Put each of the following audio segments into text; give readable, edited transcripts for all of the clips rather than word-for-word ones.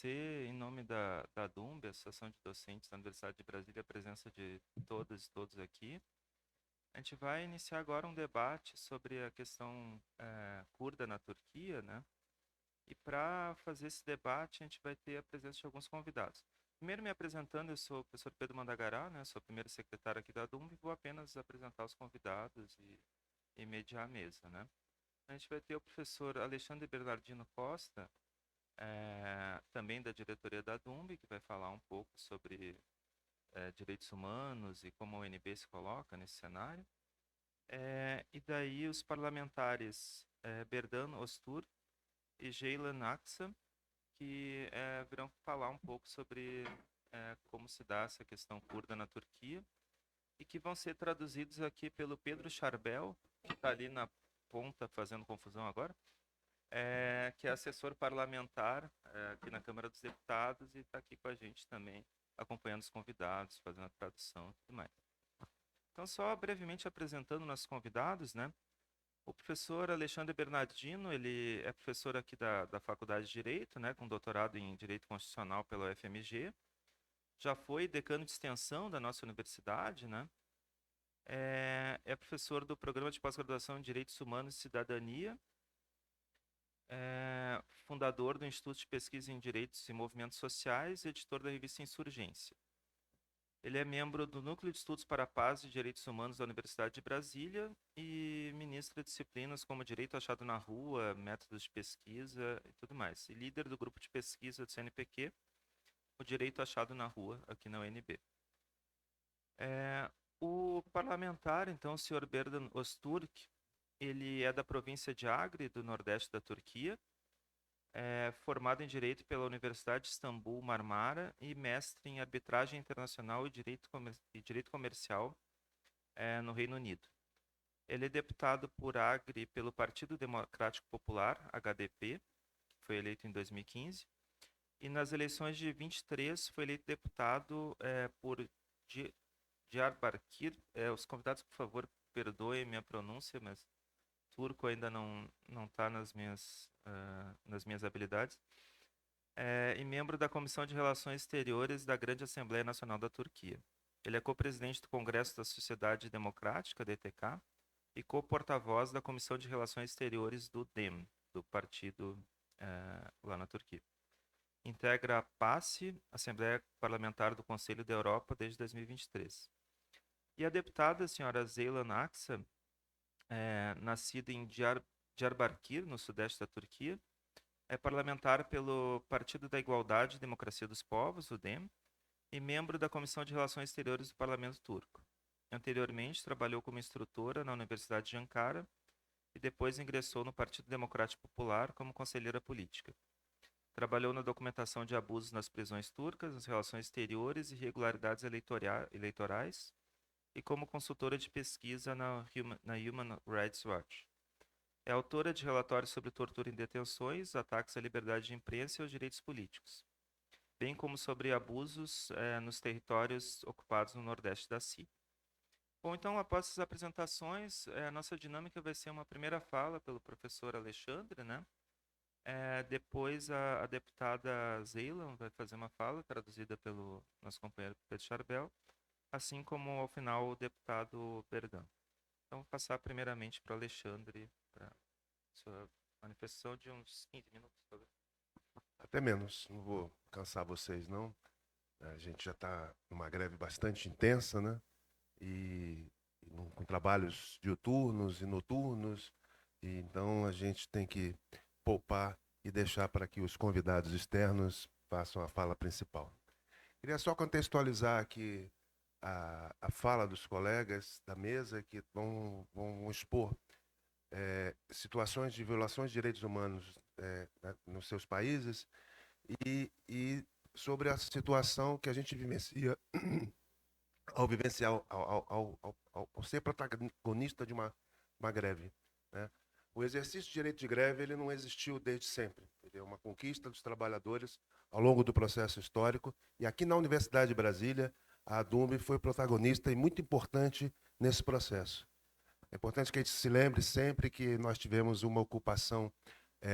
agradecer, em nome da DUMB, Associação de Docentes da Universidade de Brasília, a presença de todas e todos aqui. A gente vai iniciar agora um debate sobre a questão curda na Turquia, né? E para fazer esse debate, a gente vai ter a presença de alguns convidados. Primeiro, me apresentando, eu sou o professor Pedro Mandagará, né? Sou o primeiro secretário aqui da DUMB e vou apenas apresentar os convidados e mediar a mesa, né? A gente vai ter o professor Alexandre Bernardino Costa, também da diretoria da DUMB, que vai falar um pouco sobre direitos humanos e como a UNB se coloca nesse cenário. E daí os parlamentares Berdan Ostur e Ceylan Aksa, que virão falar um pouco sobre como se dá essa questão curda na Turquia, e que vão ser traduzidos aqui pelo Pedro Charbel, que está ali na ponta fazendo confusão agora, que é assessor parlamentar aqui na Câmara dos Deputados e está aqui com a gente também, acompanhando os convidados, fazendo a tradução e tudo mais. Então, só brevemente apresentando nossos convidados, né? O professor Alexandre Bernardino, ele é professor aqui da Faculdade de Direito, né, com doutorado em Direito Constitucional pela UFMG. Já foi decano de extensão da nossa universidade, né? É professor do Programa de Pós-Graduação em Direitos Humanos e Cidadania, fundador do Instituto de Pesquisa em Direitos e Movimentos Sociais e editor da revista Insurgência. Ele é membro do Núcleo de Estudos para a Paz e Direitos Humanos da Universidade de Brasília e ministra disciplinas como Direito Achado na Rua, Métodos de Pesquisa e tudo mais. E líder do grupo de pesquisa do CNPq, o Direito Achado na Rua, aqui na UNB. O parlamentar, então, o senhor Berdan Öztürk, ele é da província de Agri, do nordeste da Turquia, formado em Direito pela Universidade de Istambul Marmara e mestre em Arbitragem Internacional e Direito Comercial no Reino Unido. Ele é deputado por Agri pelo Partido Democrático Popular, HDP, que foi eleito em 2015, e nas eleições de 23 foi eleito deputado por Diyarbakir. Os convidados, por favor, perdoem minha pronúncia, mas turco ainda não está nas minhas habilidades. E membro da Comissão de Relações Exteriores da Grande Assembleia Nacional da Turquia. Ele é co-presidente do Congresso da Sociedade Democrática, DTK, e co-porta-voz da Comissão de Relações Exteriores do DEM, do partido lá na Turquia. Integra a PASE, Assembleia Parlamentar do Conselho da Europa, desde 2023. E a deputada, a senhora Ceylan Aksa, nascida em Diyarbakir, no sudeste da Turquia, é parlamentar pelo Partido da Igualdade e Democracia dos Povos, o DEM, e membro da Comissão de Relações Exteriores do Parlamento Turco. Anteriormente, trabalhou como instrutora na Universidade de Ankara e depois ingressou no Partido Democrático Popular como conselheira política. Trabalhou na documentação de abusos nas prisões turcas, nas relações exteriores e irregularidades eleitorais e como consultora de pesquisa na Human Rights Watch. É autora de relatórios sobre tortura em detenções, ataques à liberdade de imprensa e aos direitos políticos, bem como sobre abusos nos territórios ocupados no Nordeste da Síria. Bom, então, após essas apresentações, a nossa dinâmica vai ser uma primeira fala pelo professor Alexandre, né? Depois a deputada Ceylan vai fazer uma fala traduzida pelo nosso companheiro Pedro Charbel, assim como ao final o deputado Berdan. Então, vou passar primeiramente para o Alexandre, para sua manifestação de uns 15 minutos, talvez. Até menos, não vou cansar vocês, não. A gente já está numa greve bastante intensa, né? Com trabalhos diuturnos e noturnos, e então a gente tem que poupar e deixar para que os convidados externos façam a fala principal. Queria só contextualizar aqui a fala dos colegas da mesa que vão expor situações de violações de direitos humanos nos seus países e sobre a situação que a gente vivencia ao vivenciar, ao ser protagonista de uma greve, né? O exercício do direito de greve ele não existiu desde sempre. Ele é uma conquista dos trabalhadores ao longo do processo histórico. E aqui na Universidade de Brasília, a DUMB foi protagonista e muito importante nesse processo. É importante que a gente se lembre sempre que nós tivemos uma ocupação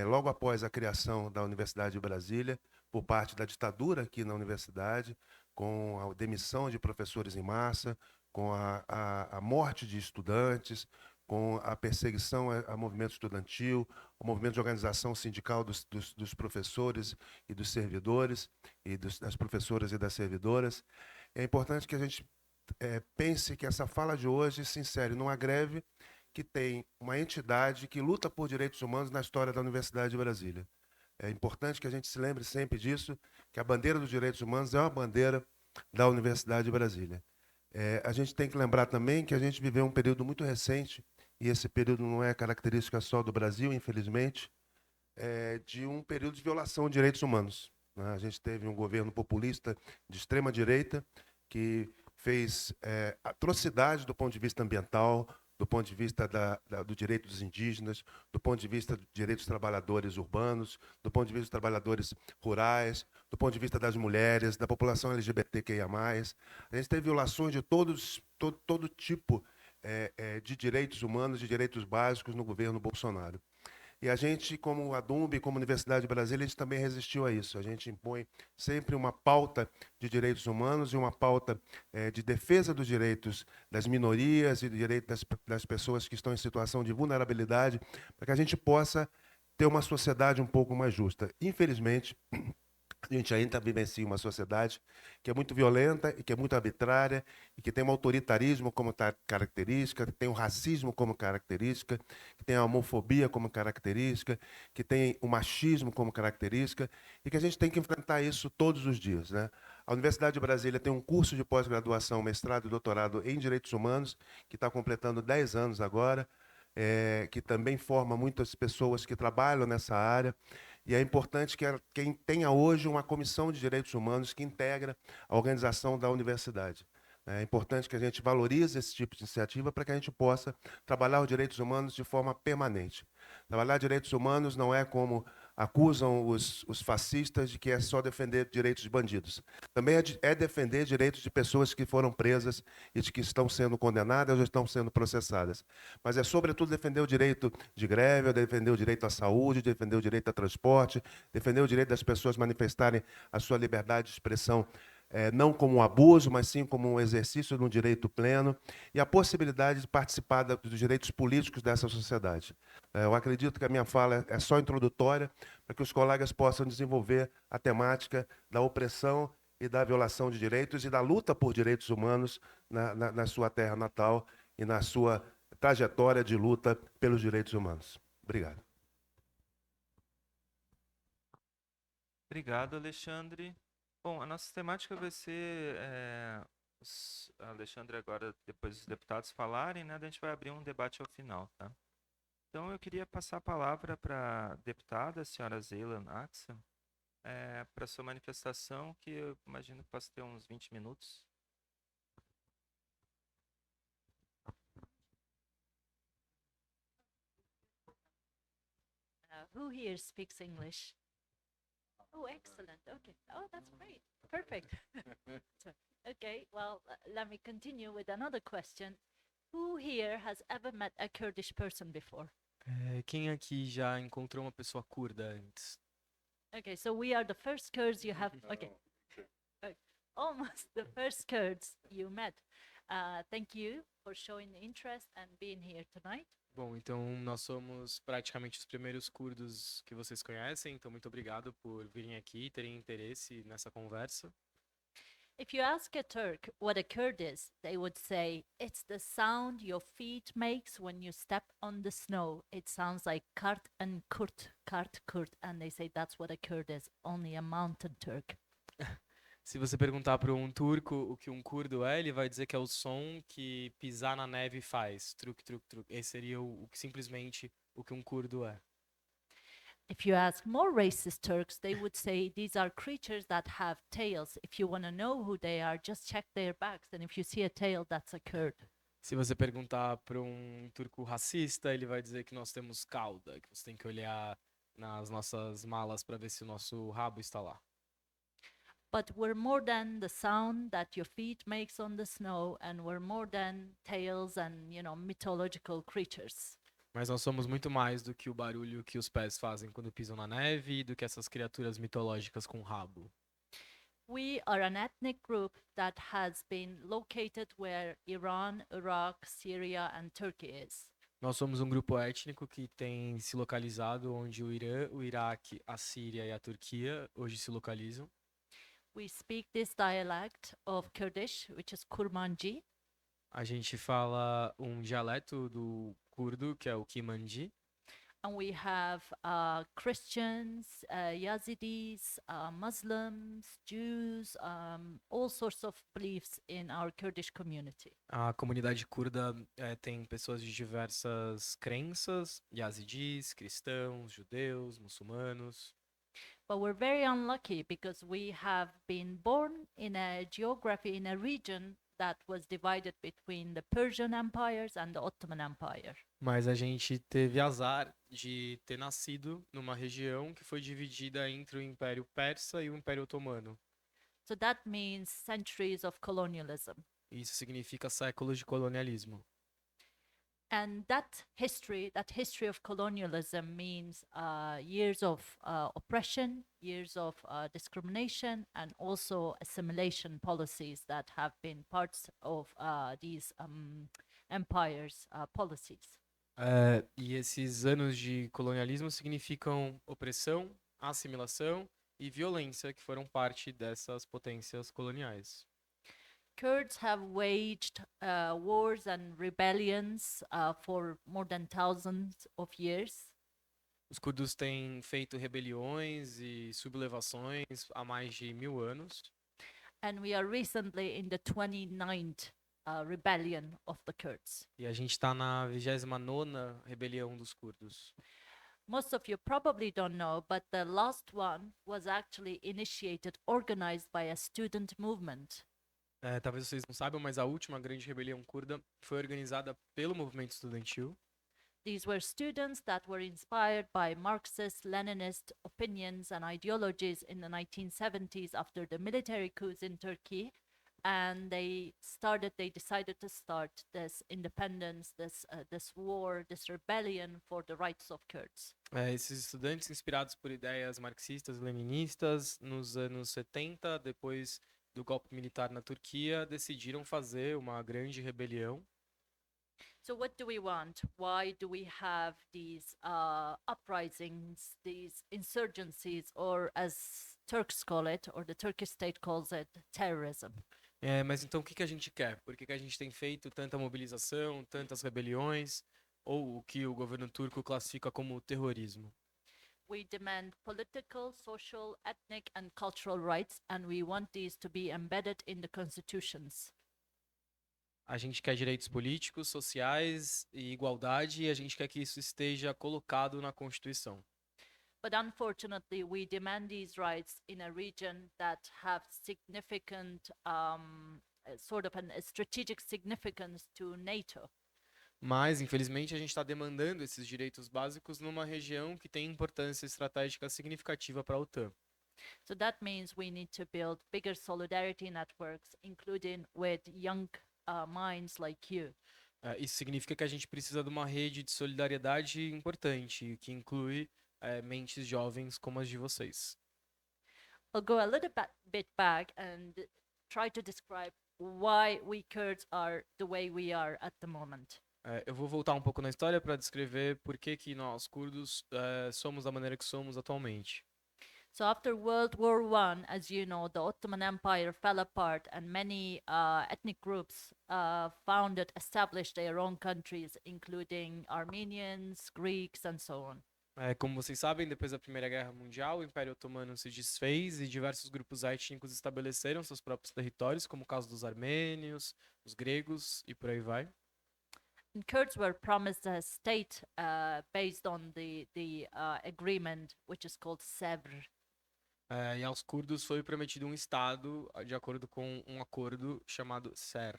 logo após a criação da Universidade de Brasília, por parte da ditadura aqui na universidade, com a demissão de professores em massa, com a morte de estudantes, com a perseguição a movimento estudantil, o movimento de organização sindical dos professores e dos servidores, e das professoras e das servidoras. É importante que a gente pense que essa fala de hoje se insere numa greve que tem uma entidade que luta por direitos humanos na história da Universidade de Brasília. É importante que a gente se lembre sempre disso, que a bandeira dos direitos humanos é uma bandeira da Universidade de Brasília. A gente tem que lembrar também que a gente viveu um período muito recente, e esse período não é característica só do Brasil, infelizmente, de um período de violação de direitos humanos, né? A gente teve um governo populista de extrema-direita que fez atrocidades do ponto de vista ambiental, do ponto de vista do direito dos indígenas, do ponto de vista dos direitos dos trabalhadores urbanos, do ponto de vista dos trabalhadores rurais, do ponto de vista das mulheres, da população LGBTQIA+. A gente teve violações de todo tipo de direitos humanos, de direitos básicos no governo Bolsonaro. E a gente, como a DUMB, como Universidade de Brasília, a gente também resistiu a isso. A gente impõe sempre uma pauta de direitos humanos e uma pauta de defesa dos direitos das minorias e do direito das pessoas que estão em situação de vulnerabilidade, para que a gente possa ter uma sociedade um pouco mais justa. Infelizmente, a gente ainda vivencia uma sociedade que é muito violenta e que é muito arbitrária e que tem um autoritarismo como característica, que tem o racismo como característica, que tem a homofobia como característica, que tem o machismo como característica e que a gente tem que enfrentar isso todos os dias, né? A Universidade de Brasília tem um curso de pós-graduação, mestrado e doutorado em Direitos Humanos, que está completando 10 anos agora, que também forma muitas pessoas que trabalham nessa área. E é importante que quem tenha hoje uma comissão de direitos humanos que integra a organização da universidade. É importante que a gente valorize esse tipo de iniciativa para que a gente possa trabalhar os direitos humanos de forma permanente. Trabalhar direitos humanos não é como acusam os fascistas de que é só defender direitos de bandidos. Também é defender direitos de pessoas que foram presas e de que estão sendo condenadas ou estão sendo processadas. Mas é, sobretudo, defender o direito de greve, defender o direito à saúde, defender o direito a transporte, defender o direito das pessoas manifestarem a sua liberdade de expressão, não como um abuso, mas sim como um exercício de um direito pleno, e a possibilidade de participar dos direitos políticos dessa sociedade. Eu acredito que a minha fala é só introdutória, para que os colegas possam desenvolver a temática da opressão e da violação de direitos e da luta por direitos humanos na sua terra natal e na sua trajetória de luta pelos direitos humanos. Obrigado. Obrigado, Alexandre. Bom, a nossa temática vai ser Alexandre agora, depois dos deputados falarem, né? A gente vai abrir um debate ao final, tá? Então eu queria passar a palavra para a deputada, a senhora Zeila Naxa, para sua manifestação, que eu imagino que possa ter uns 20 minutos. Who here speaks English? Oh, excellent. Okay. Oh, that's great. Perfect. Okay, well, let me continue with another question. Who here has ever met a Kurdish person before? Quem aqui já encontrou uma pessoa curda antes? Okay, so we are the first Kurds you have. Okay. Almost the first Kurds you met. Thank you for showing interest and being here tonight. Bom, então nós somos praticamente os primeiros curdos que vocês conhecem, então muito obrigado por virem aqui e terem interesse nessa conversa. If you ask a Turk what a Kurd is, they would say, it's the sound your feet makes when you step on the snow. It sounds like kart and kurt, and they say that's what a Kurd is, only a mountain Turk. Se você perguntar para um turco o que um curdo é, ele vai dizer que é o som que pisar na neve faz. Truc, truc, truc. Esse seria simplesmente o que um curdo é. If you ask more racist Turks, they would say these are creatures that have tails. If you want to know who they are, just check their backs. And if you see a tail, that's a Kurd. Se você perguntar para um turco racista, ele vai dizer que nós temos cauda, que você tem que olhar nas nossas malas para ver se o nosso rabo está lá. But we're more than the sound that your feet makes on the snow, and we're more than tails and, mythological creatures. Mas nós somos muito mais do que o barulho que os pés fazem quando pisam na neve e do que essas criaturas mitológicas com rabo. We are an ethnic group that has been located where Iran, Iraq, Syria, and Turkey is. Nós somos um grupo étnico que tem se localizado onde o Irã, o Iraque, a Síria e a Turquia hoje se localizam. We speak this dialect of Kurdish, which is Kurmanji, A gente fala um dialeto do curdo, que é o Kimandi. and we have Christians, Yazidis, Muslims, Jews, all sorts of beliefs in our Kurdish community. A comunidade curda tem pessoas de diversas crenças, yazidis, cristãos, judeus, muçulmanos. But we're very unlucky because we have been born in a geography, in a region that was divided between the Persian empires and the Ottoman Empire. Mas a gente teve azar de ter nascido numa região que foi dividida entre o Império Persa e o Império Otomano. So that means centuries of colonialism. Isso significa séculos de colonialismo. And that history of colonialism means years of oppression, years of discrimination, and also assimilation policies that have been parts of these empires' policies. E esses anos de colonialismo significam opressão, assimilação e violência que foram parte dessas potências coloniais. Kurds have waged wars and rebellions for more than thousands of years. Os curdos têm feito rebeliões e sublevações há mais de 1000 anos. And we are recently in the 29th rebellion of the Kurds. E a gente está na 29ª rebelião dos curdos. Most of you probably don't know, but the last one was actually initiated, organized by a student movement. Talvez vocês não saibam, mas a última grande rebelião curda foi organizada pelo movimento estudantil. These were students that were inspired by Marxist, Leninist opinions and ideologies in the 1970s after the military coups in Turkey. And they decided to start this independence, this war, this rebellion for the rights of Kurds. Esses estudantes, inspirados por ideias marxistas e leninistas, nos anos 70, depois do golpe militar na Turquia, decidiram fazer uma grande rebelião. So what do we want? Why do we have these uprisings, these insurgencies, or as Turks call it, or the Turkish state calls it, terrorism? Mas então o que a gente quer? Por que a gente tem feito tanta mobilização, tantas rebeliões, ou o que o governo turco classifica como terrorismo? We demand political, social, ethnic, and cultural rights, and we want these to be embedded in the constitutions. A gente quer direitos políticos, sociais e igualdade, e a gente quer que isso esteja colocado na Constituição. But unfortunately, we demand these rights in a region that have significant, sort of a strategic significance to NATO. Mas, infelizmente, a gente está demandando esses direitos básicos numa região que tem importância estratégica significativa para a OTAN. So that means we need to build bigger solidarity networks, including with young minds like you. Isso significa que a gente precisa de uma rede de solidariedade importante, que inclui mentes jovens como as de vocês. I'll go a little bit back and try to describe why we Kurds are the way we are at the moment. Eu vou voltar um pouco na história para descrever por que nós, curdos, somos da maneira que somos atualmente. So after World War I, as you know, the Ottoman Empire fell apart and many ethnic groups established their own countries, including Armenians, Greeks, and so on. Como vocês sabem, depois da Primeira Guerra Mundial, o Império Otomano se desfez e diversos grupos étnicos estabeleceram seus próprios territórios, como o caso dos armênios, os gregos e por aí vai. And Kurds were promised a state based on the agreement, which is called Sevr. E aos curdos foi prometido um estado de acordo com um acordo chamado SER.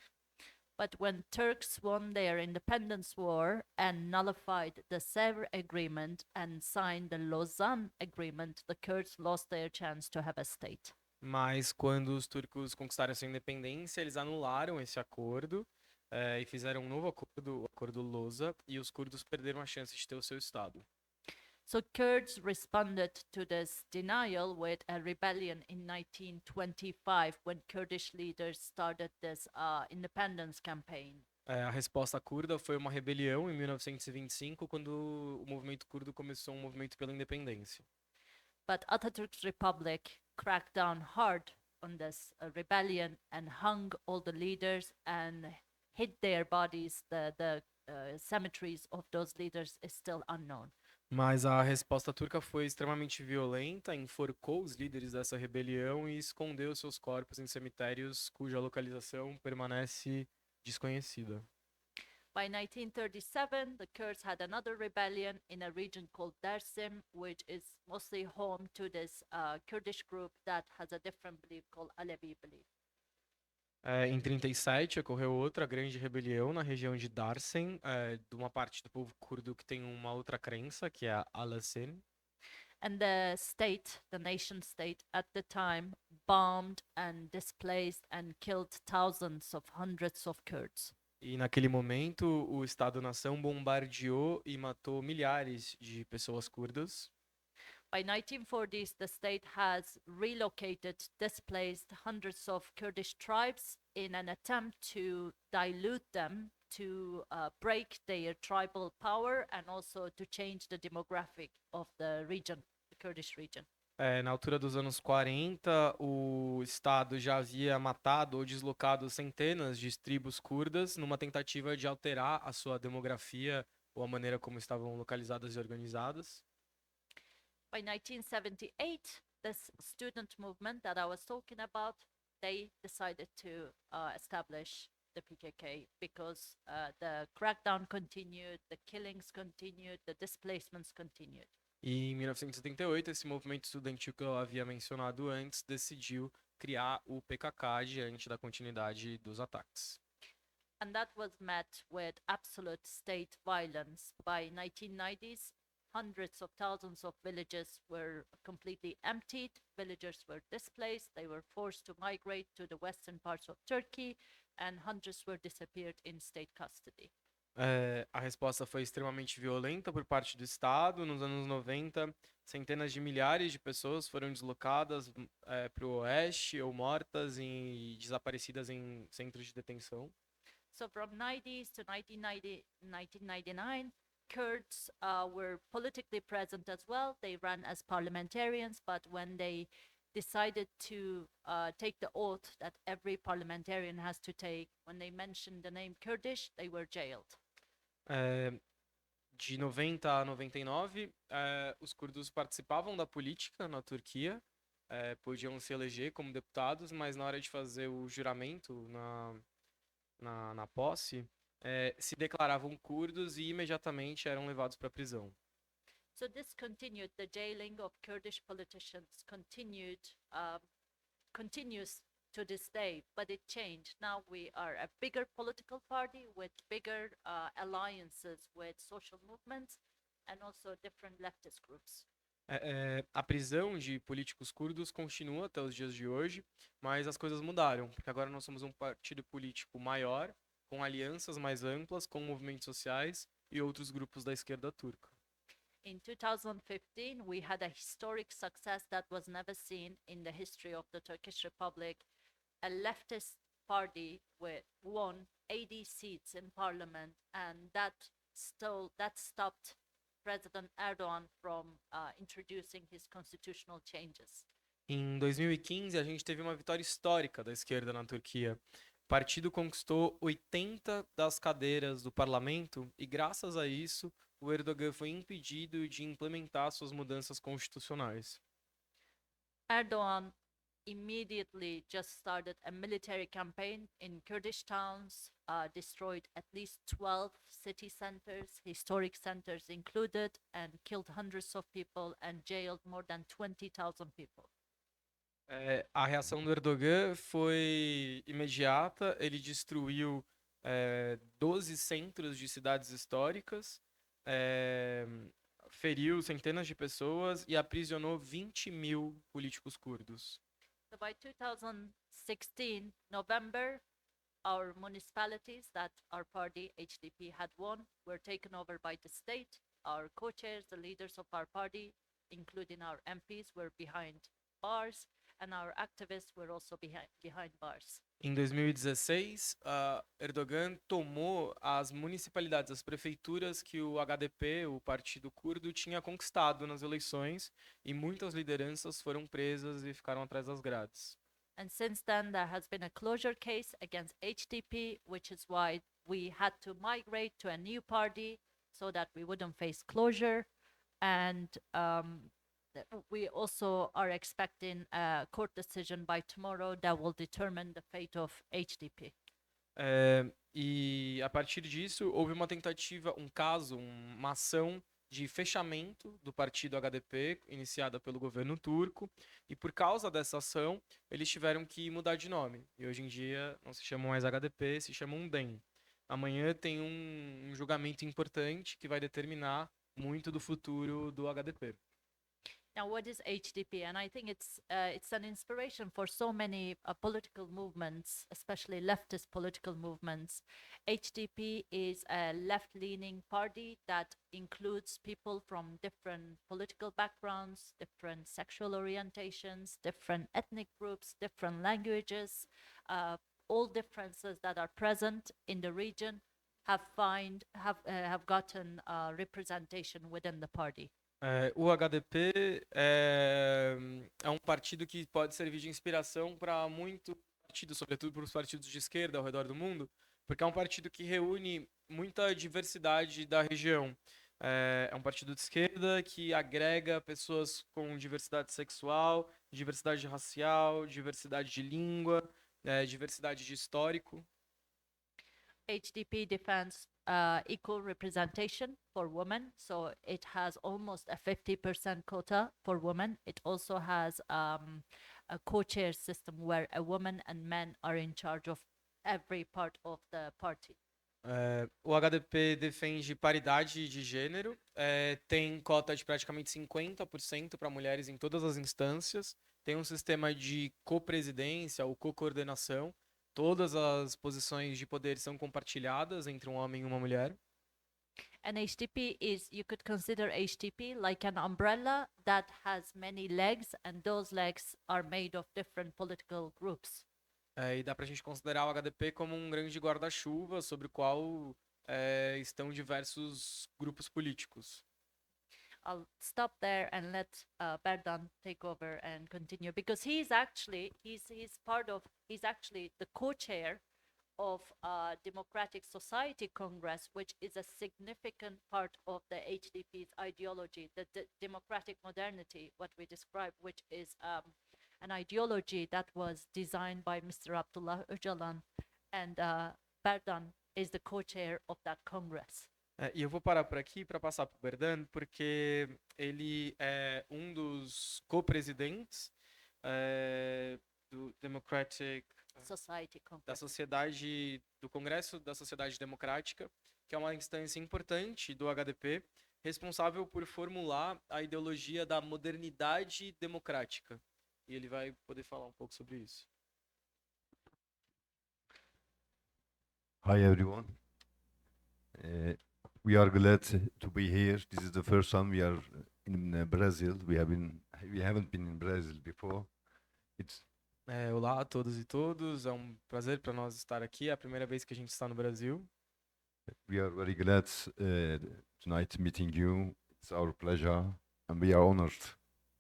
But when Turks won their independence war and nullified the Sevr agreement and signed the Lausanne agreement, the Kurds lost their chance to have a state. Mas quando os turcos conquistaram sua independência, eles anularam esse acordo e fizeram um novo acordo, o Acordo Loza, e os curdos perderam a chance de ter o seu estado. So Kurds responded to this denial with a rebellion in 1925 when Kurdish leaders started this independence campaign. A resposta curda foi uma rebelião em 1925, quando o movimento curdo começou um movimento pela independência. But Atatürk's republic cracked down hard on this rebellion and hung all the leaders and hid their bodies. The cemeteries of those leaders is still unknown. Mas a resposta turca foi extremamente violenta, enforcou os líderes dessa rebelião e escondeu seus corpos em cemitérios cuja localização permanece desconhecida. By 1937, the Kurds had another rebellion in a region called Dersim, which is mostly home to this Kurdish group that has a different belief called Alevi belief. Em 1937, ocorreu outra grande rebelião na região de Dersim, de uma parte do povo curdo que tem uma outra crença, que é a Alacen. And the state, the nation state at the time, bombed and displaced and killed thousands of hundreds of Kurds. E naquele momento, o Estado-nação bombardeou e matou milhares de pessoas curdas. By 1940s, the state has relocated, displaced hundreds of Kurdish tribes in an attempt to dilute them, to break their tribal power, and also to change the demographic of the region, the Kurdish region. Na altura dos anos 40, o Estado já havia matado ou deslocado centenas de tribos curdas numa tentativa de alterar a sua demografia ou a maneira como estavam localizadas e organizadas. By 1978, this student movement that I was talking about, they decided to establish the PKK because the crackdown continued, the killings continued, the displacements continued. E em 1978, esse movimento estudantil que eu havia mencionado antes decidiu criar o PKK diante da continuidade dos ataques. And that was met with absolute state violence. By 1990s, hundreds of thousands of villages were completely emptied. Villagers were displaced. They were forced to migrate to the western parts of Turkey, and hundreds were disappeared in state custody. A resposta foi extremamente violenta por parte do Estado. Nos anos 90, centenas de milhares de pessoas foram deslocadas para o oeste ou mortas e desaparecidas em centros de detenção. So from 90s to 1999, Kurds were politically present as well. They ran as parliamentarians, but when they decided to take the oath that every parliamentarian has to take, when they mentioned the name Kurdish, they were jailed. De 90 a 99, os curdos participavam da política na Turquia, podiam se eleger como deputados, mas na hora de fazer o juramento na posse, se declaravam curdos e imediatamente eram levados para a prisão. So this continued, the jailing of Kurdish politicians continues to this day, but it changed. Now we are a bigger political party with bigger alliances with social movements and also different leftist groups. A prisão de políticos curdos continua até os dias de hoje, mas as coisas mudaram, porque agora nós somos um partido político maior, com alianças mais amplas, com movimentos sociais e outros grupos da esquerda turca. In 2015, we had a historic success that was never seen in the history of the Turkish Republic. A leftist party won 80 seats in parliament, and that stopped President Erdogan from introducing his constitutional changes. Em 2015, a gente teve uma vitória histórica da esquerda na Turquia. O partido conquistou 80 das cadeiras do parlamento e, graças a isso, o Erdogan foi impedido de implementar suas mudanças constitucionais. Erdogan immediately just started a military campaign in Kurdish towns, destroyed at least 12 city centers, historic centers included, and killed hundreds of people and jailed more than 20,000 people. A reação do Erdogan foi imediata. Ele destruiu 12 centros de cidades históricas, feriu centenas de pessoas e aprisionou 20 mil políticos curdos. So by 2016, November, our municipalities that our party, HDP, had won were taken over by the state. Our co-chairs, the leaders of our party, including our MPs, were behind bars, and our activists were also behind bars. Em 2016, Erdogan tomou as municipalidades, as prefeituras que o HDP, o Partido Curdo, tinha conquistado nas eleições e muitas lideranças foram presas e ficaram atrás das grades. And since then, there has been a closure case against HDP, which is why we had to migrate to a new party so that we wouldn't face closure. And we also are expecting a court decision by tomorrow that will determine the fate of HDP. E a partir disso, houve uma tentativa, um caso, uma ação de fechamento do partido HDP, iniciada pelo governo turco, e por causa dessa ação, eles tiveram que mudar de nome. E hoje em dia não se chamam mais HDP, se chamam DEM. Amanhã tem um julgamento importante que vai determinar muito do futuro do HDP. Now, what is HDP? And I think it's an inspiration for so many political movements, especially leftist political movements. HDP is a left-leaning party that includes people from different political backgrounds, different sexual orientations, different ethnic groups, different languages, all differences that are present in the region have gotten representation within the party. O HDP é um partido que pode servir de inspiração para muitos partidos, sobretudo para os partidos de esquerda ao redor do mundo, porque é um partido que reúne muita diversidade da região. É um partido de esquerda que agrega pessoas com diversidade sexual, diversidade racial, diversidade de língua, diversidade de histórico. HDP defends equal representation for women, so it has almost a 50% quota for women. It also has a co-chair system where a woman and men are in charge of every part of the party. O HDP defende paridade de gênero, tem cota de praticamente 50% para mulheres em todas as instâncias, tem um sistema de copresidência ou co-coordenação. Todas as posições de poder são compartilhadas entre um homem e uma mulher. And HDP you could consider HDP like an umbrella that has many legs, and those legs are made of different political groups. E dá pra gente considerar o HDP como um grande guarda-chuva sobre o qual estão diversos grupos políticos. I'll stop there and let Berdan take over and continue, because he's actually the co-chair of Democratic Society Congress, which is a significant part of the HDP's ideology, the democratic modernity, what we describe, which is an ideology that was designed by Mr. Abdullah Öcalan, and Berdan is the co-chair of that Congress. E eu vou parar por aqui para passar para o Berdan, porque ele é um dos co-presidentes do Democratic Society Congress. da Sociedade do Congresso da Sociedade Democrática, que é uma instância importante do HDP, responsável por formular a ideologia da modernidade democrática. E ele vai poder falar um pouco sobre isso. Hi everyone. We are glad to be here. This is the first time we are in Brazil. We haven't been in Brazil before. Olá a todos e todas. É um prazer para nós estar aqui. É a primeira vez que a gente está no Brasil. We are very glad tonight meeting you. It's our pleasure, and we are honored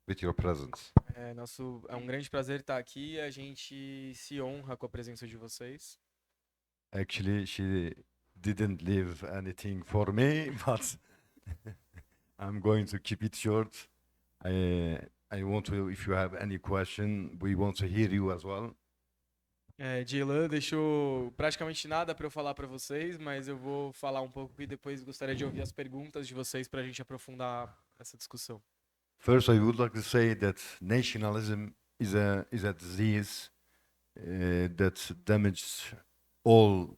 with your presence. É um grande prazer estar aqui. A gente se honra com a presença de vocês. Actually, she didn't leave anything for me, but I'm going to keep it short. I want to, if you have any question, we want to hear you as well. Dylan deixou praticamente nada para eu falar para vocês, mas eu vou falar um pouco e depois gostaria de ouvir as perguntas de vocês para a gente aprofundar essa discussão. First, I would like to say that nationalism is a disease that damages all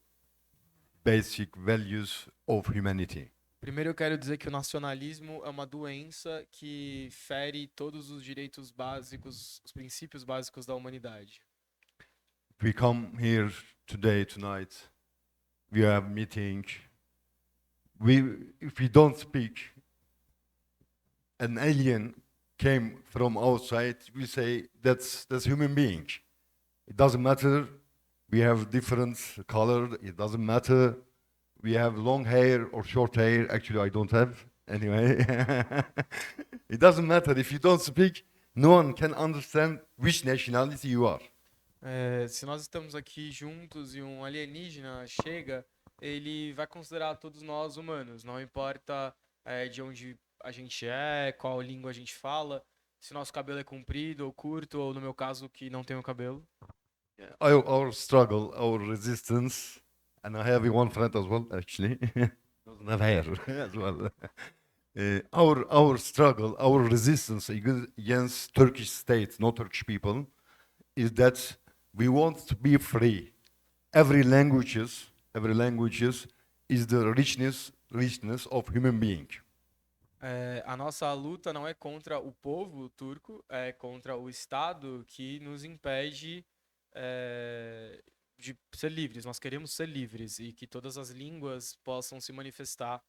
basic values of humanity. Primeiro eu quero dizer que o nacionalismo é uma doença que fere todos os direitos básicos, os princípios básicos da humanidade. we come here today, tonight, we have meeting. If we don't speak, an alien came from outside, we say that's human being. It doesn't matter. We have different color. It doesn't matter. We have long hair or short hair. Actually, I don't have. Anyway, it doesn't matter. If you don't speak, no one can understand which nationality you are. Se nós estamos aqui juntos e um alienígena chega, ele vai considerar todos nós humanos, não importa de onde a gente é, qual língua a gente fala, se nosso cabelo é comprido ou curto, ou no meu caso, que não tenho cabelo. Our struggle, our resistance, and I have one friend as well, actually, doesn't have hair as well. Our struggle, our resistance against Turkish state, not Turkish people, is that we want to be free. Every languages is the richness of human being. A nossa luta não é contra o povo turco, é contra o Estado que nos impede de ser livres. Nós queremos ser livres e que todas as línguas possam se manifestar.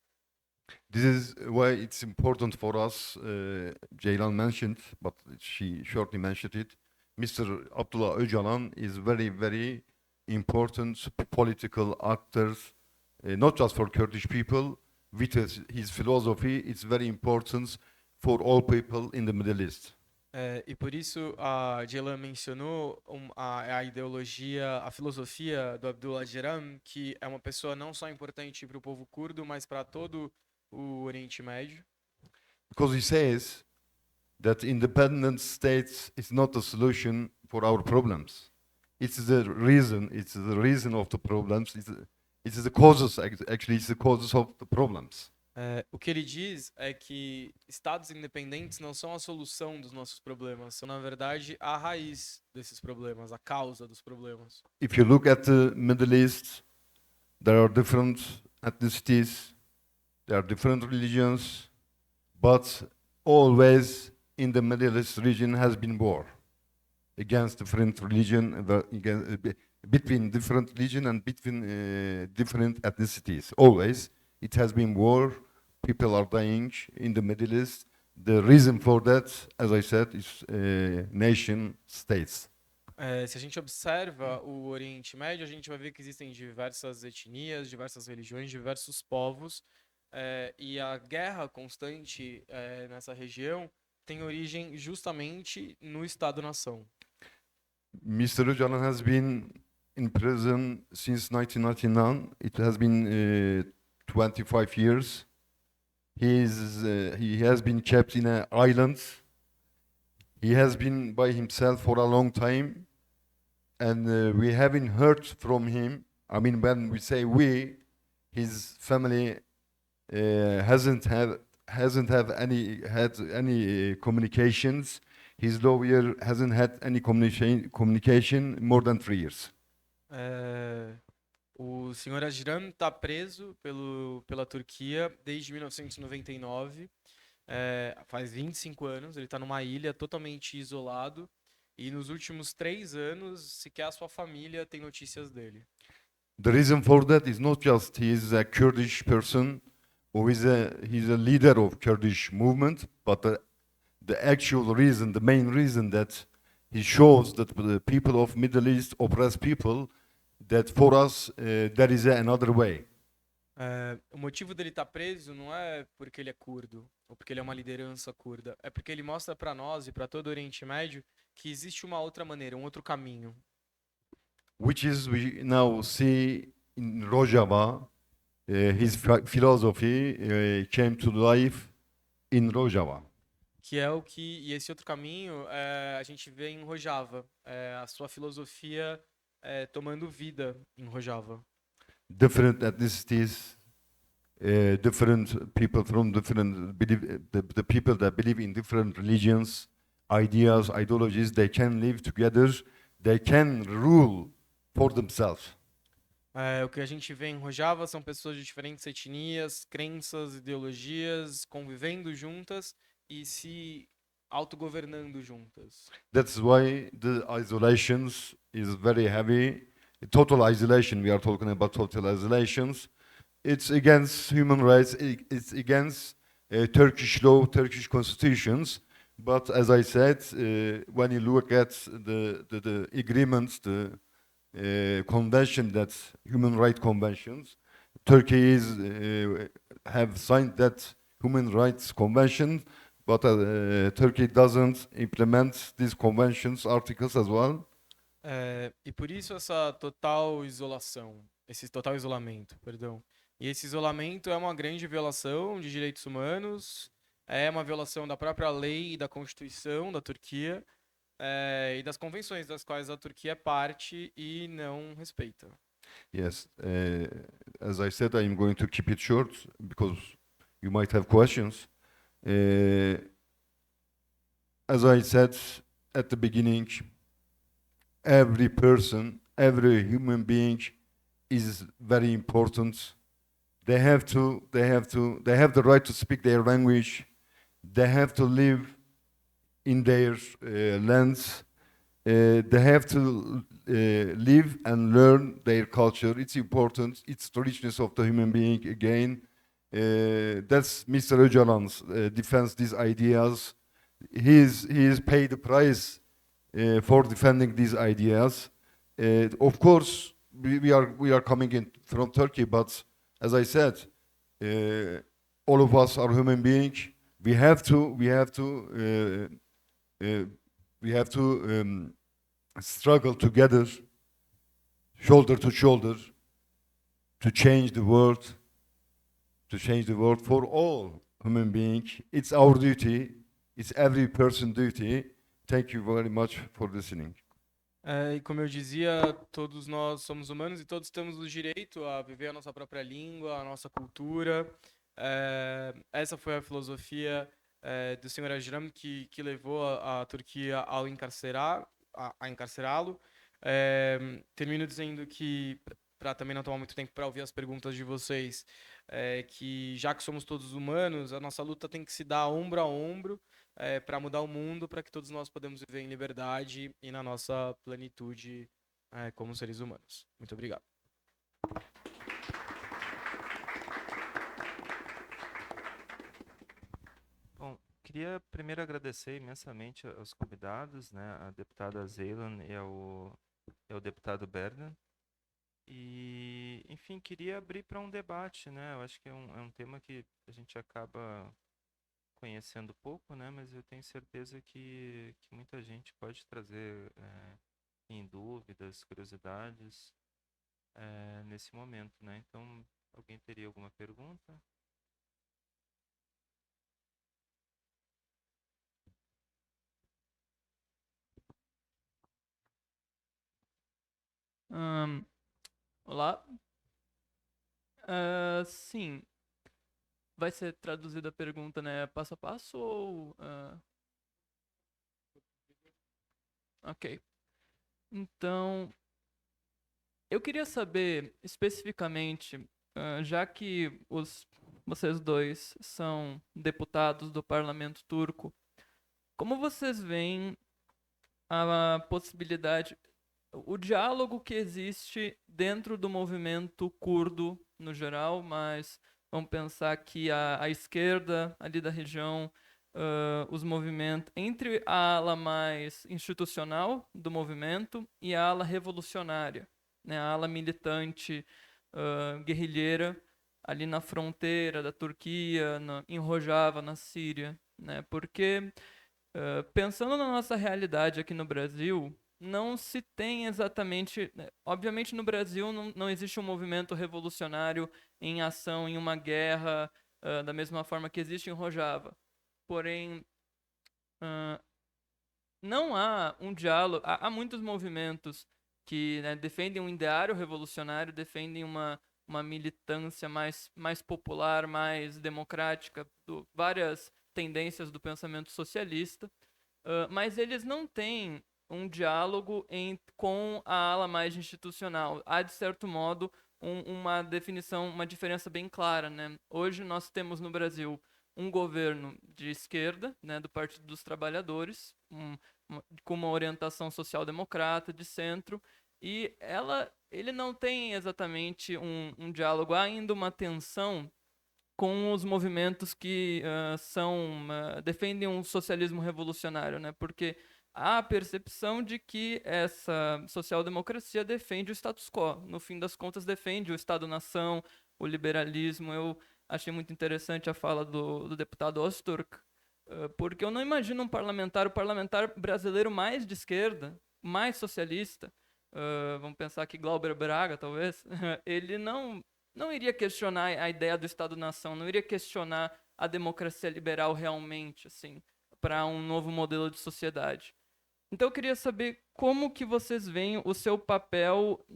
This is why it's important for us, Ceylan mentioned, but she shortly mentioned it, Mr. Abdullah Öcalan is very, very important political actor, not just for Kurdish people. With his philosophy, it's very important for all people in the Middle East. E por isso a Ceylan mencionou a ideologia, a filosofia do Abdullah Öcalan, que é uma pessoa não só importante para o povo curdo, mas para todo o Oriente Médio. Because he says that independent states is not the solution for our problems. It's the reason of the problems. It's the causes, actually, it's the causes of the problems. O que ele diz é que estados independentes não são a solução dos nossos problemas, são, na verdade, a raiz desses problemas, a causa dos problemas. If you look at the Middle East, there are different ethnicities, there are different religions, but always in the Middle East region has been war against different religion, between different religion and between different ethnicities. Always, it has been war. People are dying in the Middle East. The reason for that, as I said, is nation states. Se a gente observa o Oriente Médio, a gente vai ver que existem diversas etnias, diversas religiões, diversos povos, e a guerra constante nessa região tem origem justamente no Estado-nação. Mr. Öcalan has been in prison since 1999. It has been 25 years. He has been kept in an island. He has been by himself for a long time, and we haven't heard from him. I mean, when we say we, his family hasn't had any communications. His lawyer hasn't had any communication more than 3 years. O senhor Öcalan está preso pela Turquia desde 1999. Faz 25 anos, ele está numa ilha totalmente isolado. E nos últimos 3 anos, sequer a sua família tem notícias dele. The reason for that is not just he is a Kurdish person, or he's a leader of Kurdish movement, but the actual reason, the main reason that he shows that the people of Middle East oppress people, that for us there is another way. O motivo dele estar preso não é porque ele é curdo, ou porque ele é uma liderança curda, é porque ele mostra para nós e para todo o Oriente Médio que existe uma outra maneira, um outro caminho. Which is we now see in Rojava, his philosophy came to life in Rojava. E esse outro caminho a gente vê em Rojava, a sua filosofia tomando vida em Rojava. Different ethnicities, different people from different the people that believe in different religions, ideas, ideologies, they can live together, they can rule for themselves. O que a gente vê em Rojava são pessoas de diferentes etnias, crenças, ideologias, convivendo juntas e se autogovernando juntas. That's why the isolations is very heavy. Total isolation, we are talking about total isolations. It's against human rights, it's against Turkish law, Turkish constitutions. But as I said, when you look at the agreements, the convention, that human rights conventions, Turkey is have signed that human rights convention, but Turkey doesn't implement these conventions articles as well. E por isso essa total isolação, esse total isolamento, perdão. E esse isolamento é uma grande violação de direitos humanos, é uma violação da própria lei e da Constituição da Turquia, e das convenções das quais a Turquia é parte e não respeita. Yes, as I said, I'm going to keep it short because you might have questions. As I said at the beginning, every person, every human being is very important. They have the right to speak their language. They have to live in their lands. They have to live and learn their culture. It's important. It's the richness of the human being again. That's Mr. Öcalan's defends these ideas. He's paid the price for defending these ideas. Of course, we are coming in from Turkey, but as I said, all of us are human beings. We have to struggle together, shoulder to shoulder, to change the world for all human beings. It's our duty. It's every person's duty. Thank you very much for listening. E como eu dizia, todos nós somos humanos e todos temos o direito a viver a nossa própria língua, a nossa cultura. Essa foi a filosofia do Sr. Ajram que levou a Turquia a encarcerá-lo. Termino dizendo que, para também não tomar muito tempo para ouvir as perguntas de vocês, que já que somos todos humanos, a nossa luta tem que se dar ombro a ombro, para mudar o mundo, para que todos nós podemos viver em liberdade e na nossa plenitude como seres humanos. Muito obrigado. Bom, queria primeiro agradecer imensamente aos convidados, né, a deputada Zeylan e ao deputado Berdan. E, enfim, queria abrir para um debate, né? Eu acho que é um tema que a gente acaba conhecendo pouco, né? Mas eu tenho certeza que muita gente pode trazer em dúvidas, curiosidades nesse momento, né? Então, alguém teria alguma pergunta? Olá. Sim. Vai ser traduzida a pergunta, né? Passo a passo ou... Ok. Então, eu queria saber especificamente, já que vocês dois são deputados do parlamento turco, como vocês veem a possibilidade, o diálogo que existe dentro do movimento curdo no geral, mas vamos pensar que a esquerda ali da região, os movimentos, entre a ala mais institucional do movimento e a ala revolucionária, né, a ala militante, guerrilheira, ali na fronteira da Turquia, em Rojava, na Síria, né, porque pensando na nossa realidade aqui no Brasil, não se tem exatamente... Obviamente, no Brasil não existe um movimento revolucionário em ação em uma guerra da mesma forma que existe em Rojava. Porém, não há um diálogo... Há muitos movimentos que, né, defendem um ideário revolucionário, defendem uma militância mais popular, mais democrática, várias tendências do pensamento socialista, mas eles não têm um diálogo com a ala mais institucional. Há, de certo modo, uma definição, uma diferença bem clara, né? Hoje nós temos no Brasil um governo de esquerda, né, do Partido dos Trabalhadores, com uma orientação social-democrata, de centro, e ele não tem exatamente um diálogo, há ainda uma tensão com os movimentos que defendem um socialismo revolucionário, né? Porque há a percepção de que essa social-democracia defende o status quo, no fim das contas defende o Estado-nação, o liberalismo. Eu achei muito interessante a fala do deputado Öztürk, porque eu não imagino o parlamentar brasileiro mais de esquerda, mais socialista, vamos pensar que Glauber Braga, talvez, ele não iria questionar a ideia do Estado-nação, não iria questionar a democracia liberal realmente, assim, para um novo modelo de sociedade. Então eu queria saber como que vocês veem o seu papel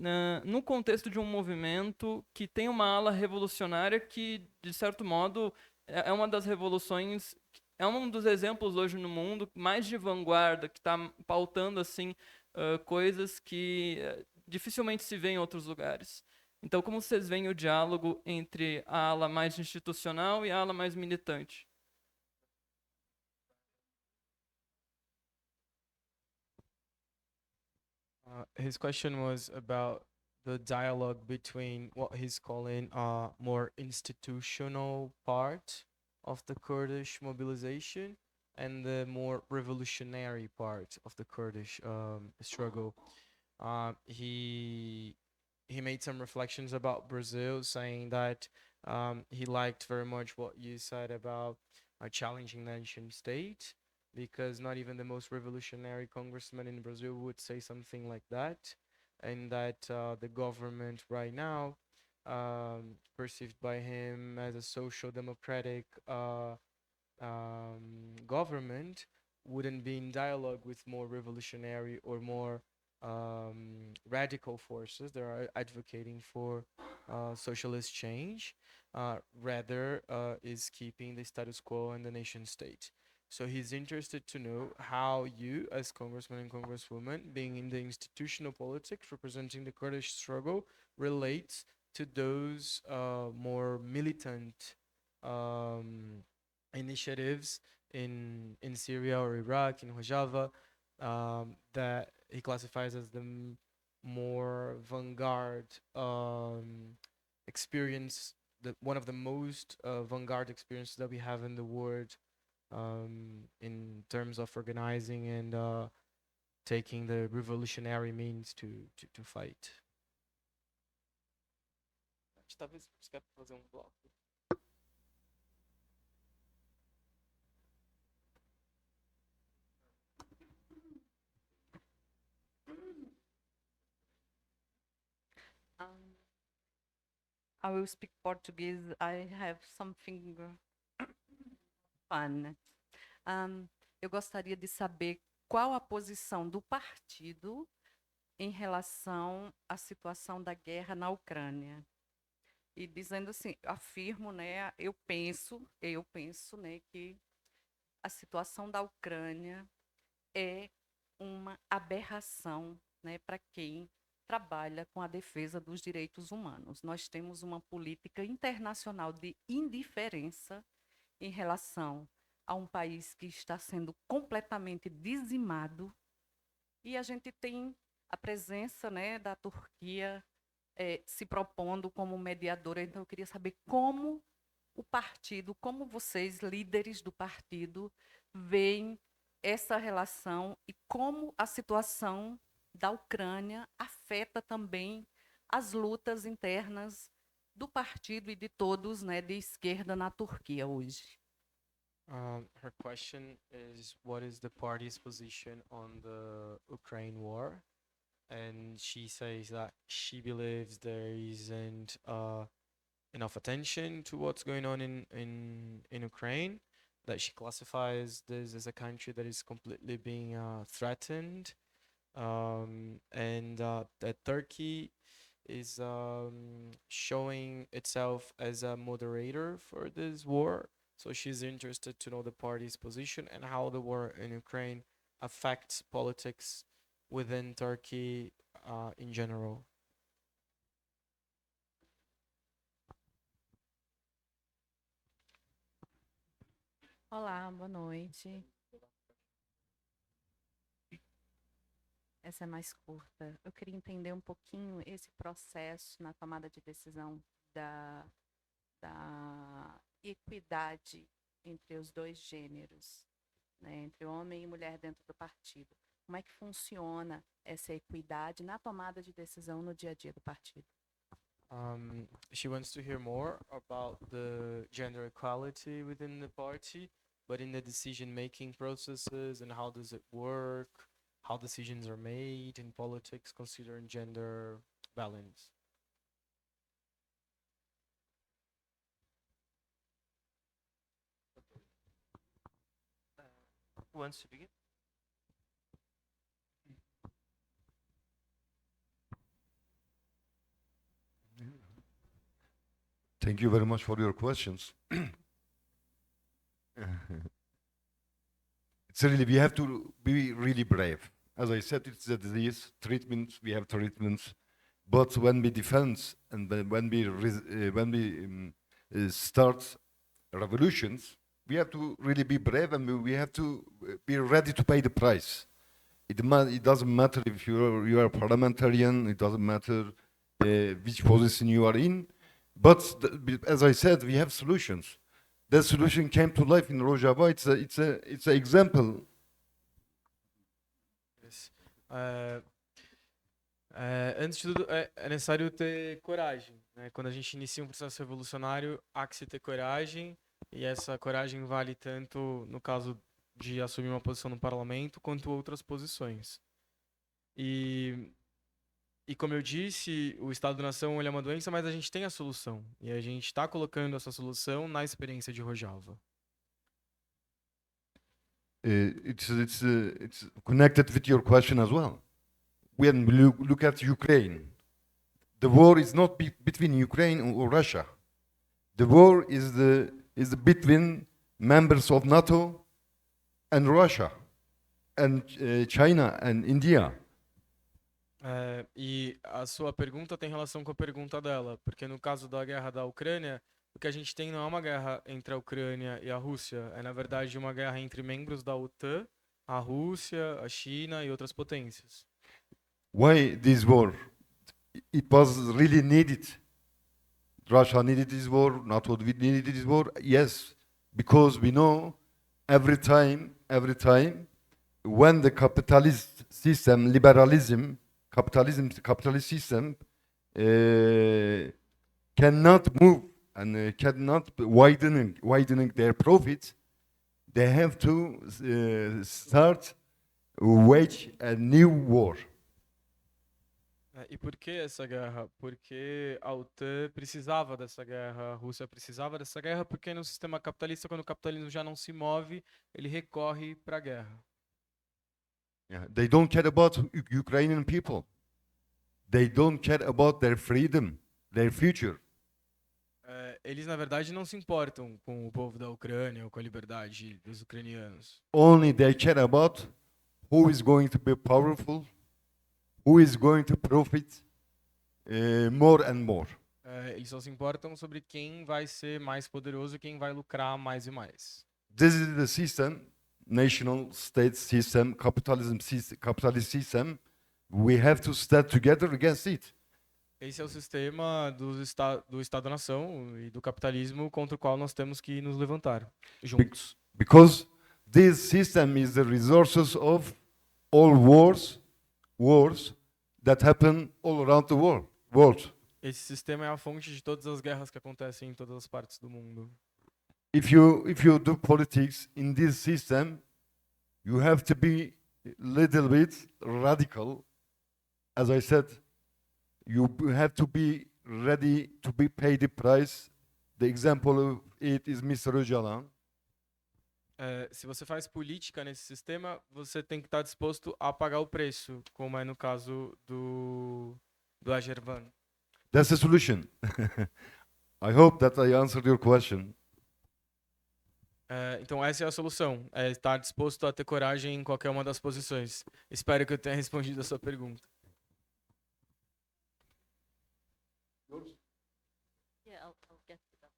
no contexto de um movimento que tem uma ala revolucionária que, de certo modo, é uma das revoluções, é um dos exemplos hoje no mundo mais de vanguarda, que está pautando assim coisas que dificilmente se vê em outros lugares. Então, como vocês veem o diálogo entre a ala mais institucional e a ala mais militante? His question was about the dialogue between what he's calling more institutional part of the Kurdish mobilization and the more revolutionary part of the Kurdish struggle. He made some reflections about Brazil, saying that he liked very much what you said about challenging the nation state, because not even the most revolutionary congressman in Brazil would say something like that, and that the government right now, perceived by him as a social democratic government, wouldn't be in dialogue with more revolutionary or more radical forces that are advocating for socialist change, rather is keeping the status quo and the nation state. So he's interested to know how you, as congressman and congresswoman, being in the institutional politics, representing the Kurdish struggle, relates to those more militant initiatives in Syria or Iraq, in Rojava, that he classifies as the more vanguard experience, one of the most vanguard experiences that we have in the world, in terms of organizing and taking the revolutionary means to fight. Talvez você quer fazer bloco. I will speak Portuguese. I have something fun. Eu gostaria de saber qual a posição do partido em relação à situação da guerra na Ucrânia. E dizendo assim, afirmo, né, eu penso, né, que a situação da Ucrânia é uma aberração, né, para quem trabalha com a defesa dos direitos humanos. Nós temos uma política internacional de indiferença em relação a um país que está sendo completamente dizimado, e a gente tem a presença, né, da Turquia se propondo como mediadora. Então eu queria saber como o partido, como vocês, líderes do partido, veem essa relação e como a situação da Ucrânia afeta também as lutas internas do partido e de todos, né, de esquerda na Turquia hoje. Her question is, what is the party's position on the Ukraine war? And she says that she believes there isn't enough attention to what's going on in Ukraine, that she classifies this as a country that is completely being threatened, and that Turkey is showing itself as a moderator for this war. So she's interested to know the party's position and how the war in Ukraine affects politics within Turkey in general. Olá, boa noite. Essa é mais curta. Eu queria entender um pouquinho esse processo na tomada de decisão da equidade entre os dois gêneros, né, entre homem e mulher dentro do partido. Como é que funciona essa equidade na tomada de decisão no dia a dia do partido? She wants to hear more about the gender equality within the party, but in the decision-making processes and how does it work, how decisions are made in politics considering gender balance. Who wants to begin? Thank you very much for your questions. It's really, we have to be really brave. As I said, it's a disease, treatments, we have treatments, but when we defend and when we start revolutions, we have to really be brave and we have to be ready to pay the price. It doesn't matter if you are a parliamentarian, it doesn't matter which position you are in, but as I said, we have solutions. That solution came to life in Rojava. It's an example. Yes. Antes de tudo, é necessário ter coragem, né? Quando a gente inicia um processo revolucionário, há que se ter coragem, e essa coragem vale tanto no caso de assumir uma posição no parlamento, quanto outras posições. E como eu disse, o Estado-nação ele é uma doença, mas a gente tem a solução. E a gente está colocando essa solução na experiência de Rojava. It's connected with your question as well. When we look at Ukraine, the war is not between Ukraine or Russia. The war is between members of NATO and Russia, and China and India. E a sua pergunta tem relação com a pergunta dela, porque no caso da guerra da Ucrânia, o que a gente tem não é uma guerra entre a Ucrânia e a Rússia, é na verdade uma guerra entre membros da OTAN, a Rússia, a China e outras potências. Why this war? It was really needed. Russia needed this war, NATO needed this war. Yes, because we know every time, when the capitalist system, capitalist system cannot move and cannot widening their profits, they have to wage a new war. E por que essa guerra? Porque a OTAN precisava dessa guerra, a Rússia precisava dessa guerra, porque no sistema capitalista, quando o capitalismo já não se move, ele recorre para a guerra. Yeah, they don't care about Ukrainian people. They don't care about their freedom, their future. Eles, na verdade, não se importam com o povo da Ucrânia ou com a liberdade dos ucranianos. Only they care about who is going to be powerful, who is going to profit more and more. Eles só se importam sobre quem vai ser mais poderoso e quem vai lucrar mais e mais. This is the system, national state system, capitalist system. We have to stand together against it. Esse é o sistema do Estado-nação e do capitalismo contra o qual nós temos que nos levantar juntos. Because this system is the resources of all wars that happen all around the world. Esse sistema é a fonte de todas as guerras que acontecem em todas as partes do mundo. If you do politics in this system, you have to be a little bit radical. As I said, you have to be ready to be paid the price. The example of it is Mr. Öcalan. Se você faz política nesse sistema, você tem que estar disposto a pagar o preço, como é no caso do Agervan. That's the solution. I hope that I answered your question. Então essa é a solução, é estar disposto a ter coragem em qualquer uma das posições. Espero que eu tenha respondido a sua pergunta. Yeah, I'll get to that.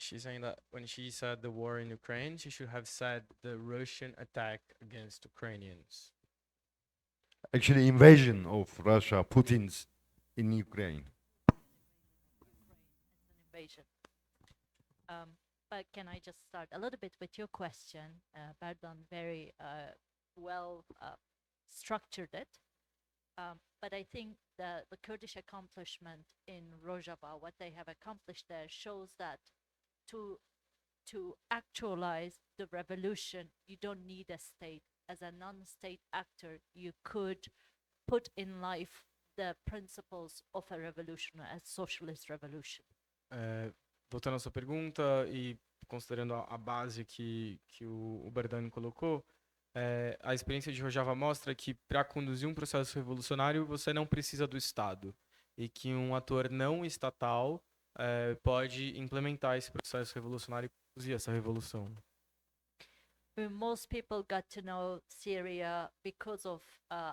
She's saying that when she said the war in Ukraine, she should have said the Russian attack against Ukrainians. Actually, invasion of Russia, Putin's in Ukraine. Invasion. But can I just start a little bit with your question? Berdan very well structured it. But I think the Kurdish accomplishment in Rojava, what they have accomplished there, shows that to actualize the revolution, you don't need a state. As a non-state actor, you could put in life the principles of a revolution, a socialist revolution. Voltando à sua pergunta e considerando a base que o Berdan colocou, a experiência de Rojava mostra que para conduzir um processo revolucionário você não precisa do Estado e que um ator não estatal pode implementar esse processo revolucionário e conduzir essa revolução. Most people got to know Syria because of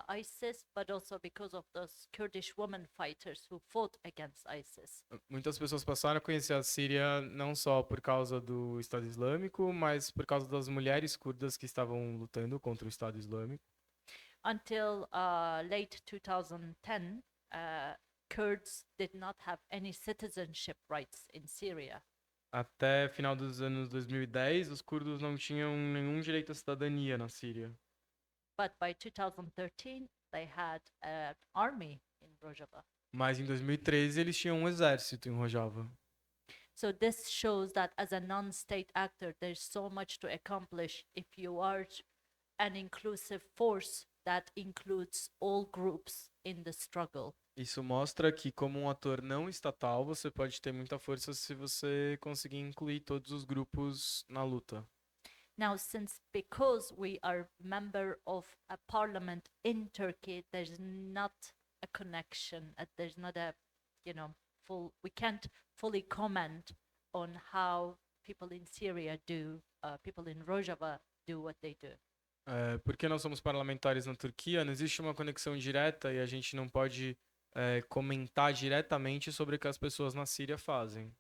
ISIS, but also because of those Kurdish women fighters who fought against ISIS. Muitas pessoas passaram a conhecer a Síria não só por causa do Estado Islâmico, mas por causa das mulheres curdas que estavam lutando contra o Estado Islâmico. Until late 2010, Kurds did not have any citizenship rights in Syria. Até final dos anos 2010, os curdos não tinham nenhum direito à cidadania na Síria. But by 2013, they had an army in Rojava. Mas em 2013 eles tinham um exército em Rojava. So this shows that as a non-state actor, there's so much to accomplish if you are an inclusive force that includes all groups in the struggle. Isso mostra que, como um ator não estatal, você pode ter muita força se você conseguir incluir todos os grupos na luta. Now, because we are member of a parliament in Turkey, there's not a connection. There's not a, we can't fully comment on how people in Syria do, people in Rojava do what they do. Porque nós somos parlamentares na Turquia, não existe uma conexão direta e a gente não pode comentar diretamente sobre o que as pessoas na Síria fazem.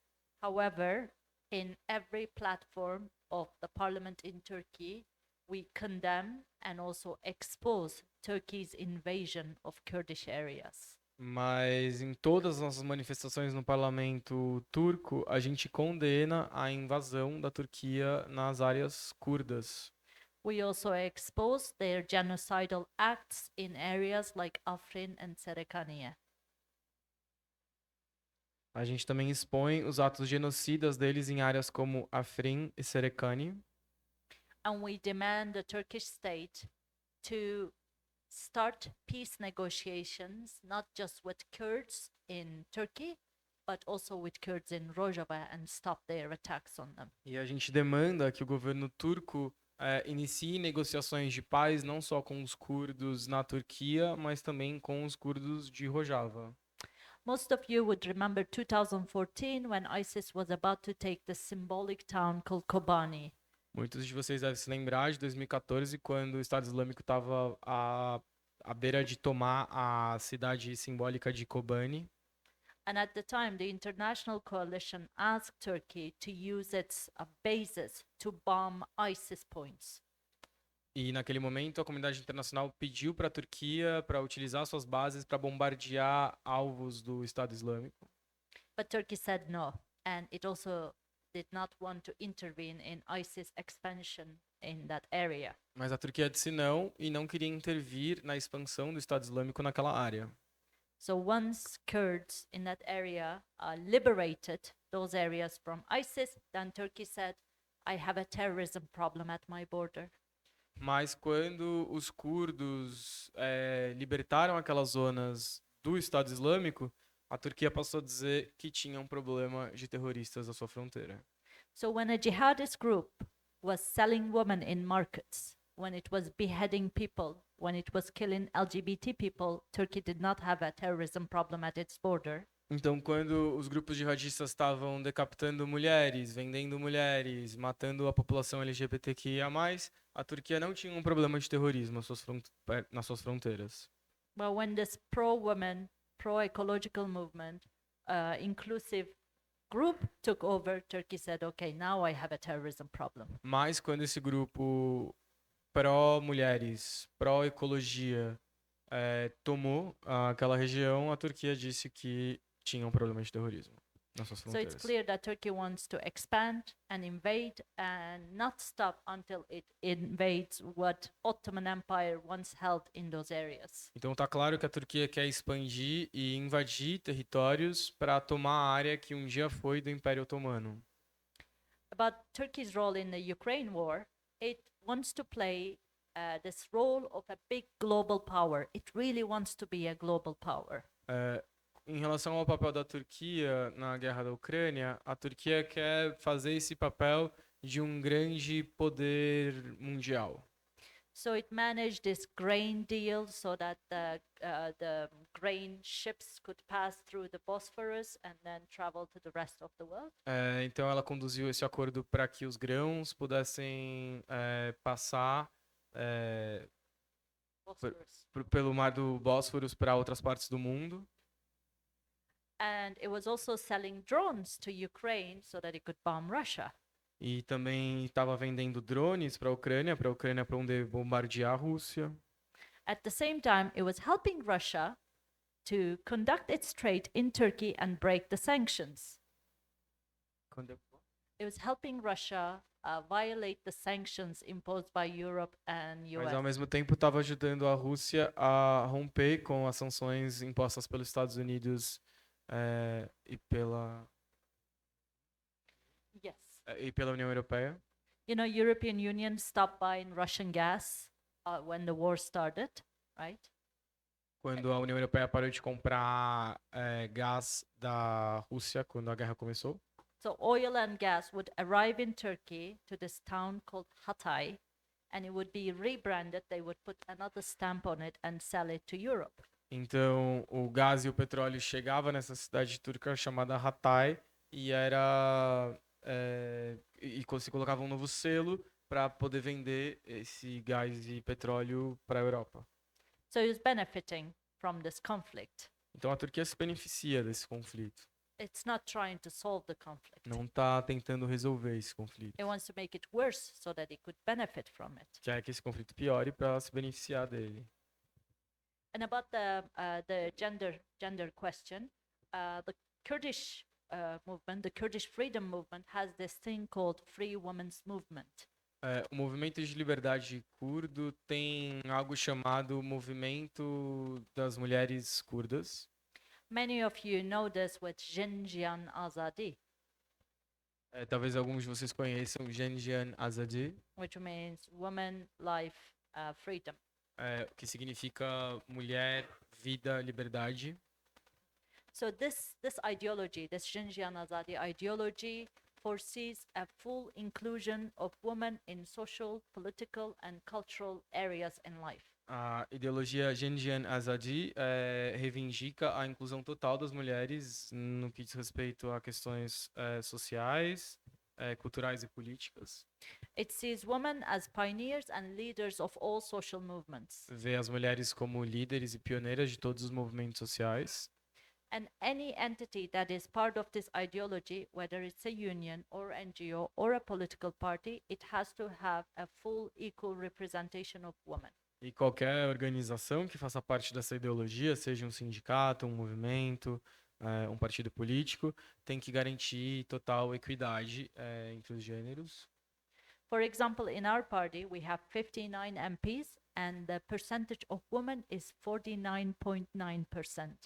However, in every platform of the parliament in Turkey, we condemn and also expose Turkey's invasion of Kurdish areas. Mas em todas as nossas manifestações no parlamento turco, a gente condena a invasão da Turquia nas áreas curdas. We also expose their genocidal acts in areas like Afrin and Serekaniye. A gente também expõe os atos genocidas deles em áreas como Afrin e Serekani. And we demand the Turkish state to start peace negotiations, not just with Kurds in Turkey, but also with Kurds in Rojava and stop their attacks on them. E a gente demanda que o governo turco inicie negociações de paz não só com os curdos na Turquia, mas também com os curdos de Rojava. Most of you would remember 2014 when ISIS was about to take the symbolic town called Kobani. Muitos de vocês devem se lembrar de 2014, quando o Estado Islâmico estava à beira de tomar a cidade simbólica de Kobani. And at the time, the international coalition asked Turkey to use its bases to bomb ISIS points. E naquele momento, a comunidade internacional pediu para a Turquia para utilizar suas bases para bombardear alvos do Estado Islâmico. But Turkey said no, and it also did not want to intervene in ISIS expansion in that area. Mas a Turquia disse não e não queria intervir na expansão do Estado Islâmico naquela área. So once Kurds in that area liberated those areas from ISIS, then Turkey said, I have a terrorism problem at my border. Mas quando os curdos libertaram aquelas zonas do Estado Islâmico, a Turquia passou a dizer que tinha um problema de terroristas à sua fronteira. So when a jihadist group was selling women in markets, when it was beheading people, when it was killing LGBT people, Turkey did not have a terrorism problem at its border. Então, quando os grupos jihadistas estavam decapitando mulheres, vendendo mulheres, matando a população LGBTQIA+, a Turquia não tinha um problema de terrorismo nas suas fronteiras. Well, when this pro-women, pro-ecological movement, inclusive group took over, Turkey said, okay, now I have a terrorism problem. Mas quando esse grupo pró-mulheres, pró-ecologia tomou aquela região, a Turquia disse que tinha um problema de terrorismo nas suas So it's fronteiras. clear that Turkey wants to expand and invade and not stop until it invades what Ottoman Empire once held in those areas. Então tá claro que a Turquia quer expandir e invadir territórios para tomar a área que um dia foi do Império Otomano. About Turkey's role in the Ukraine war, it wants to play this role of a big global power. It really wants to be a global power. Em relação ao papel da Turquia na guerra da Ucrânia, a Turquia quer fazer esse papel de um grande poder mundial. So it managed this grain deal so that the grain ships could pass through the Bosphorus and then travel to the rest of the world. Então ela conduziu esse acordo para que os grãos pudessem passar Bosphorus. pelo mar do Bósforos para outras partes do mundo. And it was also selling drones to Ukraine so that it could bomb Russia. E também estava vendendo drones para a Ucrânia poder bombardear a Rússia. At the same time, it was helping Russia to conduct its trade in Turkey and break the sanctions. It was helping Russia violate the sanctions imposed by Europe and Mas ao US. mesmo tempo estava ajudando a Rússia a romper com as sanções impostas pelos Estados Unidos e Yes. pela União Europeia. You know, European Union stopped buying Russian gas when the war started, right? Quando a União Europeia parou de comprar gás da Rússia quando a guerra começou. So oil and gas would arrive in Turkey to this town called Hatay, and it would be rebranded. They would put another stamp on it and sell it to Europe. Então o gás e o petróleo chegava nessa cidade turca chamada Hatay e se colocava um novo selo para poder vender esse gás e petróleo para a Europa. So it was benefiting from this conflict. Então a Turquia se beneficia desse conflito. It's not trying to solve the conflict. Não está tentando resolver esse conflito. It wants to make it worse so that it could benefit from it. Quer que esse conflito piore para ela se beneficiar dele. And about the gender question, the Kurdish movement, the Kurdish freedom movement, has this thing called Free Women's Movement. O movimento de liberdade curdo tem algo chamado Movimento das Mulheres Curdas. Many of you know this with Jinjian Azadi, Talvez alguns de vocês conheçam Janjan Azadi, which means woman, life, freedom. que significa mulher, vida, liberdade. So this ideology, this Jinjian Azadi ideology, foresees a full inclusion of women in social, political, and cultural areas in life. A ideologia Janjan Azadi reivindica a inclusão total das mulheres no que diz respeito a questões sociais, culturais e políticas. It sees women as pioneers and leaders of all social movements. Vê as mulheres como líderes e pioneiras de todos os movimentos sociais. And any entity that is part of this ideology, whether it's a union or NGO or a political party, it has to have a full equal representation of women. E qualquer organização que faça parte dessa ideologia, seja um sindicato, um movimento, um partido político, tem que garantir total equidade entre os gêneros. For example, in our party, we have 59 MPs and the percentage of women is 49.9%.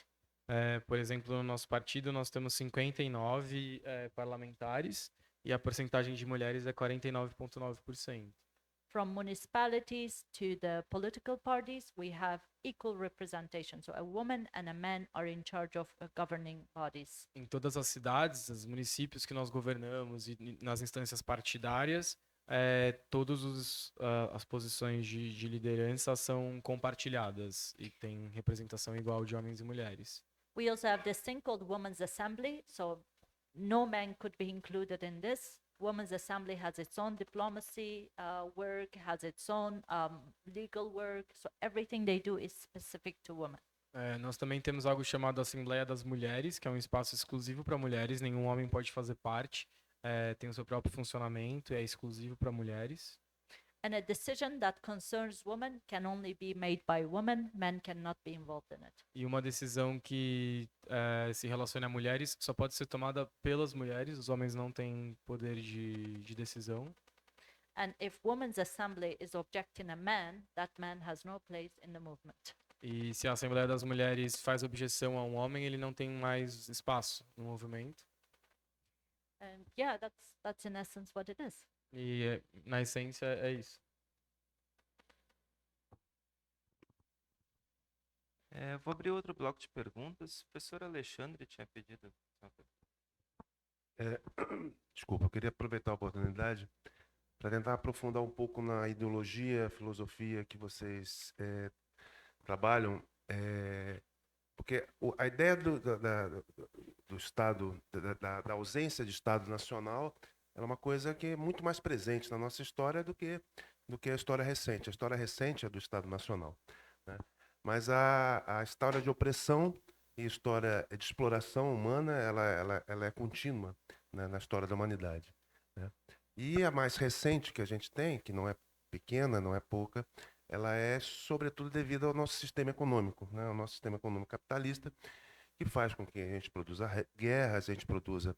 Por exemplo, no nosso partido nós temos 59 parlamentares e a porcentagem de mulheres é 49,9%. From municipalities to the political parties, we have equal representation. So a woman and a man are in charge of governing bodies. Em todas as cidades, os municípios que nós governamos e nas instâncias partidárias, todas as posições de liderança são compartilhadas e tem representação igual de homens e mulheres. We also have this thing called Women's Assembly. So no man could be included in this. Women's Assembly has its own diplomacy work, has its own legal work. So everything they do is specific to women. Nós também temos algo chamado Assembleia das Mulheres, que é um espaço exclusivo para mulheres, nenhum homem pode fazer parte, tem o seu próprio funcionamento, é exclusivo para mulheres. And a decision that concerns women can only be made by women. Men cannot be involved in it. E uma decisão que se relaciona a mulheres só pode ser tomada pelas mulheres, os homens não têm poder de decisão. And if women's assembly is objecting a man, that man has no place in the movement. E se a Assembleia das Mulheres faz objeção a um homem, ele não tem mais espaço no movimento. And yeah, that's in essence what it is. E, na essência, é isso. Vou abrir outro bloco de perguntas. O professor Alexandre tinha pedido. Desculpa, eu queria aproveitar a oportunidade para tentar aprofundar um pouco na ideologia, filosofia que vocês trabalham, porque a ideia do Estado, da ausência de Estado nacional, é uma coisa que é muito mais presente na nossa história do que a história recente. A história recente é do Estado nacional, né? Mas a história de opressão e história de exploração humana, ela é contínua, né, na história da humanidade, né? E a mais recente que a gente tem, que não é pequena, não é pouca, ela é sobretudo devido ao nosso sistema econômico, né? O nosso sistema econômico capitalista, que faz com que a gente produza guerras, a gente produza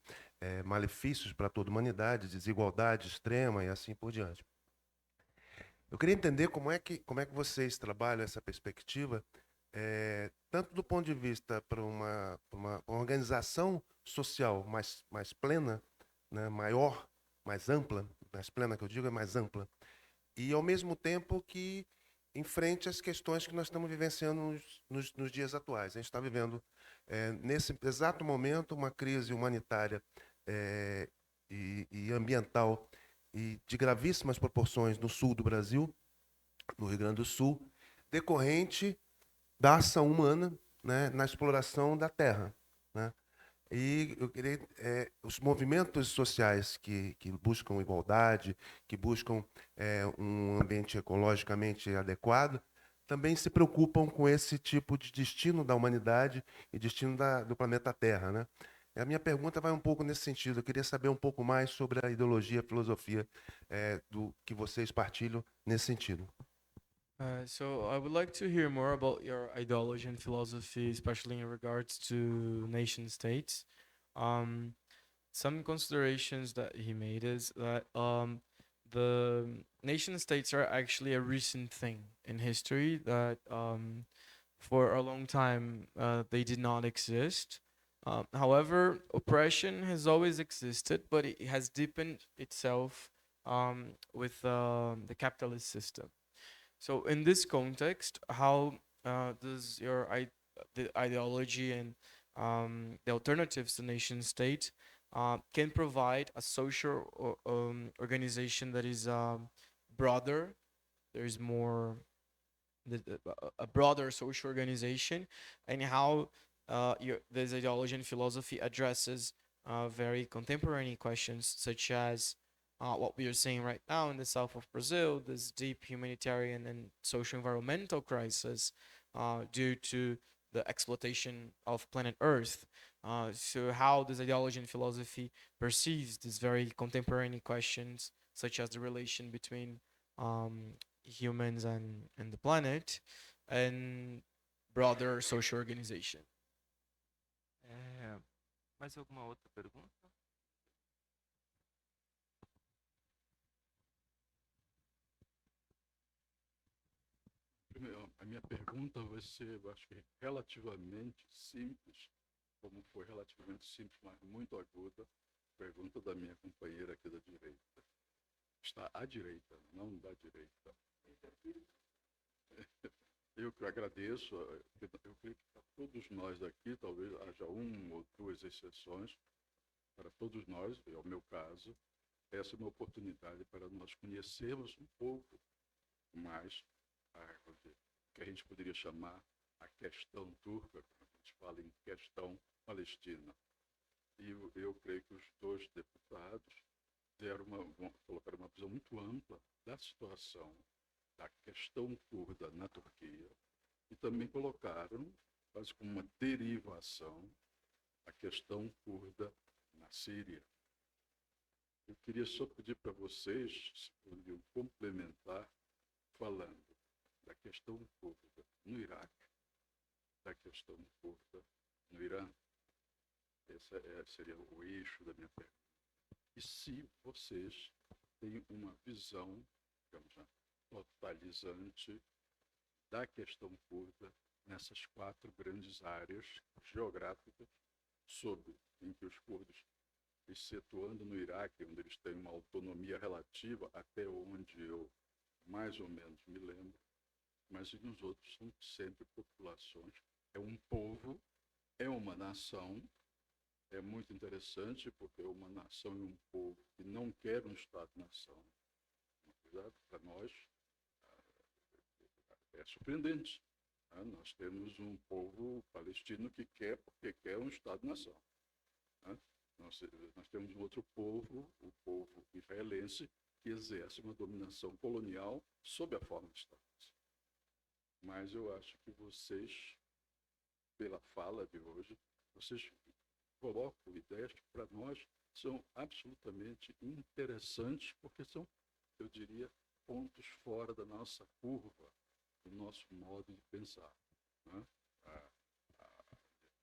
malefícios para toda a humanidade, desigualdade extrema e assim por diante. Eu queria entender como é que vocês trabalham essa perspectiva, tanto do ponto de vista para uma organização social mais plena, né, maior, mais ampla, mais plena que eu digo, é mais ampla, e ao mesmo tempo que enfrente as questões que nós estamos vivenciando nos dias atuais. A gente está vivendo, nesse exato momento, uma crise humanitária e ambiental e de gravíssimas proporções no sul do Brasil, no Rio Grande do Sul, decorrente da ação humana, né, na exploração da terra, né? E eu queria os movimentos sociais que buscam igualdade, que buscam um ambiente ecologicamente adequado, também se preocupam com esse tipo de destino da humanidade e destino do planeta Terra, né? E a minha pergunta vai um pouco nesse sentido. Eu queria saber um pouco mais sobre a ideologia, a filosofia do que vocês partilham nesse sentido. So I would like to hear more about your ideology and philosophy, especially in regards to nation states. Some considerations that he made is that the nation states are actually a recent thing in history, that for a long time they did not exist. However, oppression has always existed, but it has deepened itself with the capitalist system. So in this context, how does the ideology and the alternatives to nation state can provide a social organization that is broader? There is more a broader social organization, and how this ideology and philosophy addresses very contemporary questions such as what we are seeing right now in the south of Brazil, this deep humanitarian and social environmental crisis due to the exploitation of planet Earth. So how this ideology and philosophy perceives these very contemporary questions, such as the relation between humans and the planet, and broader social organization. Mais alguma outra pergunta? A minha pergunta vai ser, eu acho que relativamente simples, como foi relativamente simples, mas muito aguda, pergunta da minha companheira aqui da direita. Está à direita, não da direita. Eu que agradeço, eu creio que para todos nós aqui, talvez haja uma ou duas exceções, para todos nós, é o meu caso, essa é uma oportunidade para nós conhecermos um pouco mais que a gente poderia chamar a questão turca, quando a gente fala em questão palestina. E eu creio que os dois deputados colocaram uma visão muito ampla da situação da questão curda na Turquia e também colocaram quase como uma derivação, a questão curda na Síria. Eu queria só pedir para vocês, se poderiam complementar, falando da questão curda no Iraque, da questão curda no Irã. Esse seria o eixo da minha pergunta. E se vocês têm uma visão, digamos, né, totalizante da questão curda nessas 4 grandes áreas geográficas em que os curdos, excetuando no Iraque, onde eles têm uma autonomia relativa, até onde eu mais ou menos me lembro, mas nos outros são sempre populações. É um povo, é uma nação. É muito interessante porque é uma nação e um povo que não quer um Estado-nação. Para nós é surpreendente. Né? Nós temos um povo palestino que quer, porque quer um Estado-nação. Né? Nós temos um outro povo, o povo israelense, que exerce uma dominação colonial sob a forma de Estado-nação. Mas eu acho que vocês, pela fala de hoje, vocês colocam ideias que para nós são absolutamente interessantes, porque são, eu diria, pontos fora da nossa curva, do nosso modo de pensar. Né?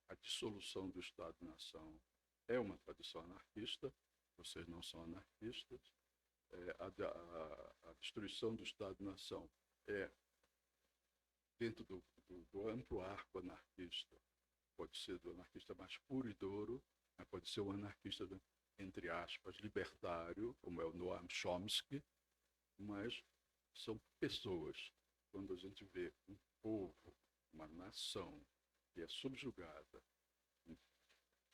A dissolução do Estado-nação é uma tradição anarquista, vocês não são anarquistas. A destruição do Estado-nação é dentro do amplo arco anarquista. Pode ser do anarquista mais puro e duro, pode ser um anarquista, entre aspas, libertário, como é o Noam Chomsky, mas são pessoas. Quando a gente vê um povo, uma nação que é subjugada em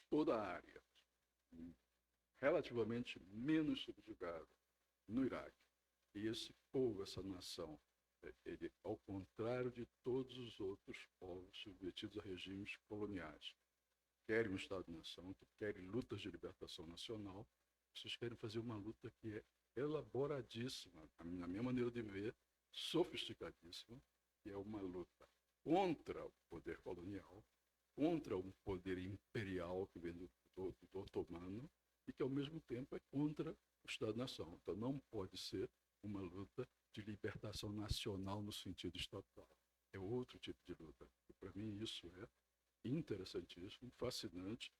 toda a área, relativamente menos subjugada no Iraque, e esse povo, essa nação, ele, ao contrário de todos os outros povos submetidos a regimes coloniais, querem um Estado-nação, que querem lutas de libertação nacional, vocês querem fazer uma luta que é elaboradíssima, na minha maneira de ver, sofisticadíssima, que é uma luta contra o poder colonial, contra um poder imperial que vem do otomano, e que, ao mesmo tempo, é contra o Estado-nação. Então, não pode ser uma luta de libertação nacional no sentido estatal. É outro tipo de luta. E, para mim, isso é interessantíssimo, fascinante.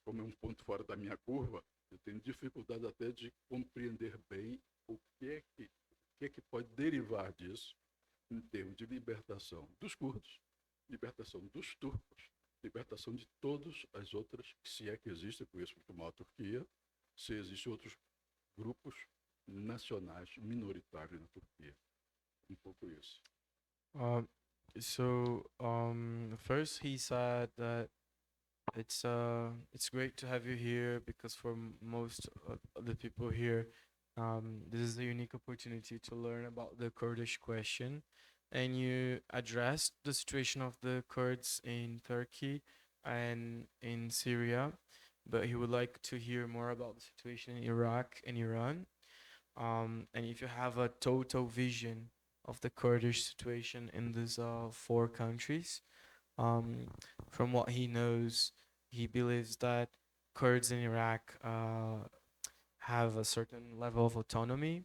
Como é um ponto fora da minha curva, eu tenho dificuldade até de compreender bem o que é que pode derivar disso em termos de libertação dos curdos, libertação dos turcos, libertação de todas as outras, se é que existem, conheço muito mal a Turquia, se existem outros grupos nacionais minoritários na Turquia. Um pouco isso. First he said that it's great to have you here because for most of the people here, this is a unique opportunity to learn about the Kurdish question, and you addressed the situation of the Kurds in Turkey and in Syria, but he would like to hear more about the situation in Iraq and Iran. And if you have a total vision of the Kurdish situation in these 4 countries, from what he knows, he believes that Kurds in Iraq have a certain level of autonomy.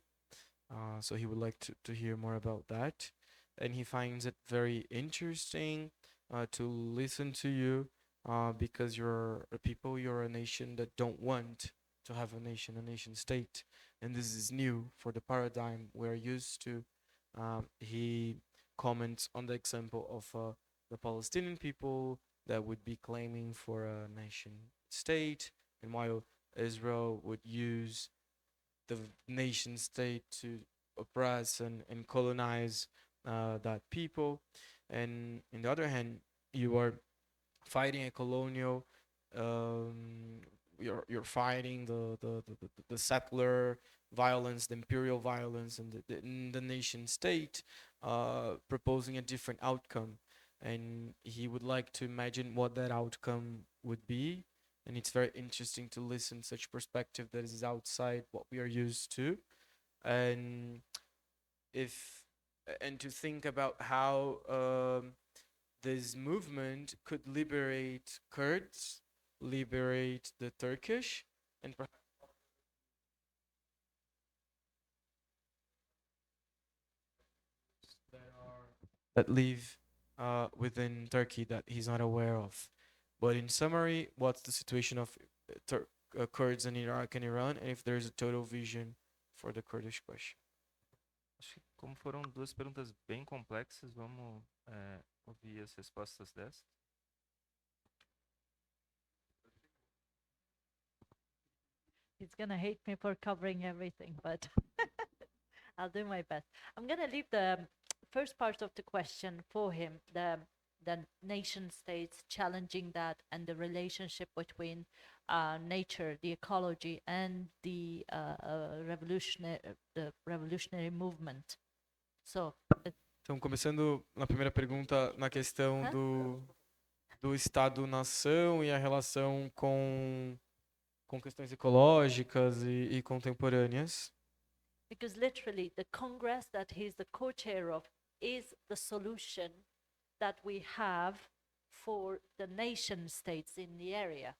So he would like to hear more about that. And he finds it very interesting to listen to you because you're a people, you're a nation that don't want to have a nation state. And this is new for the paradigm we're used to. He comments on the example of the Palestinian people that would be claiming for a nation state, and while Israel would use the nation state to oppress and colonize that people. And on the other hand, you are fighting a colonial, you're fighting the settler violence, the imperial violence, and the nation state, proposing a different outcome. And he would like to imagine what that outcome would be. And it's very interesting to listen to such perspective that is outside what we are used to. And to think about how this movement could liberate Kurds, liberate the Turkish, and perhaps that live within Turkey that he's not aware of. But in summary, what's the situation of Kurds in Iraq and Iran, and if there's a total vision for the Kurdish question? Acho que como foram duas perguntas bem complexas, vamos ouvir as respostas dessa. He's gonna hate me for covering everything, but I'll do my best. I'm gonna leave the first part of the question for him, the nation states challenging that and the relationship between nature, the ecology, and the revolutionary movement. So Então, começando na primeira pergunta, na questão Hã? do Estado-nação e a relação com questões ecológicas e contemporâneas. because literally the Congress that he's the co-chair of is the solution that we have for the nation states in the area.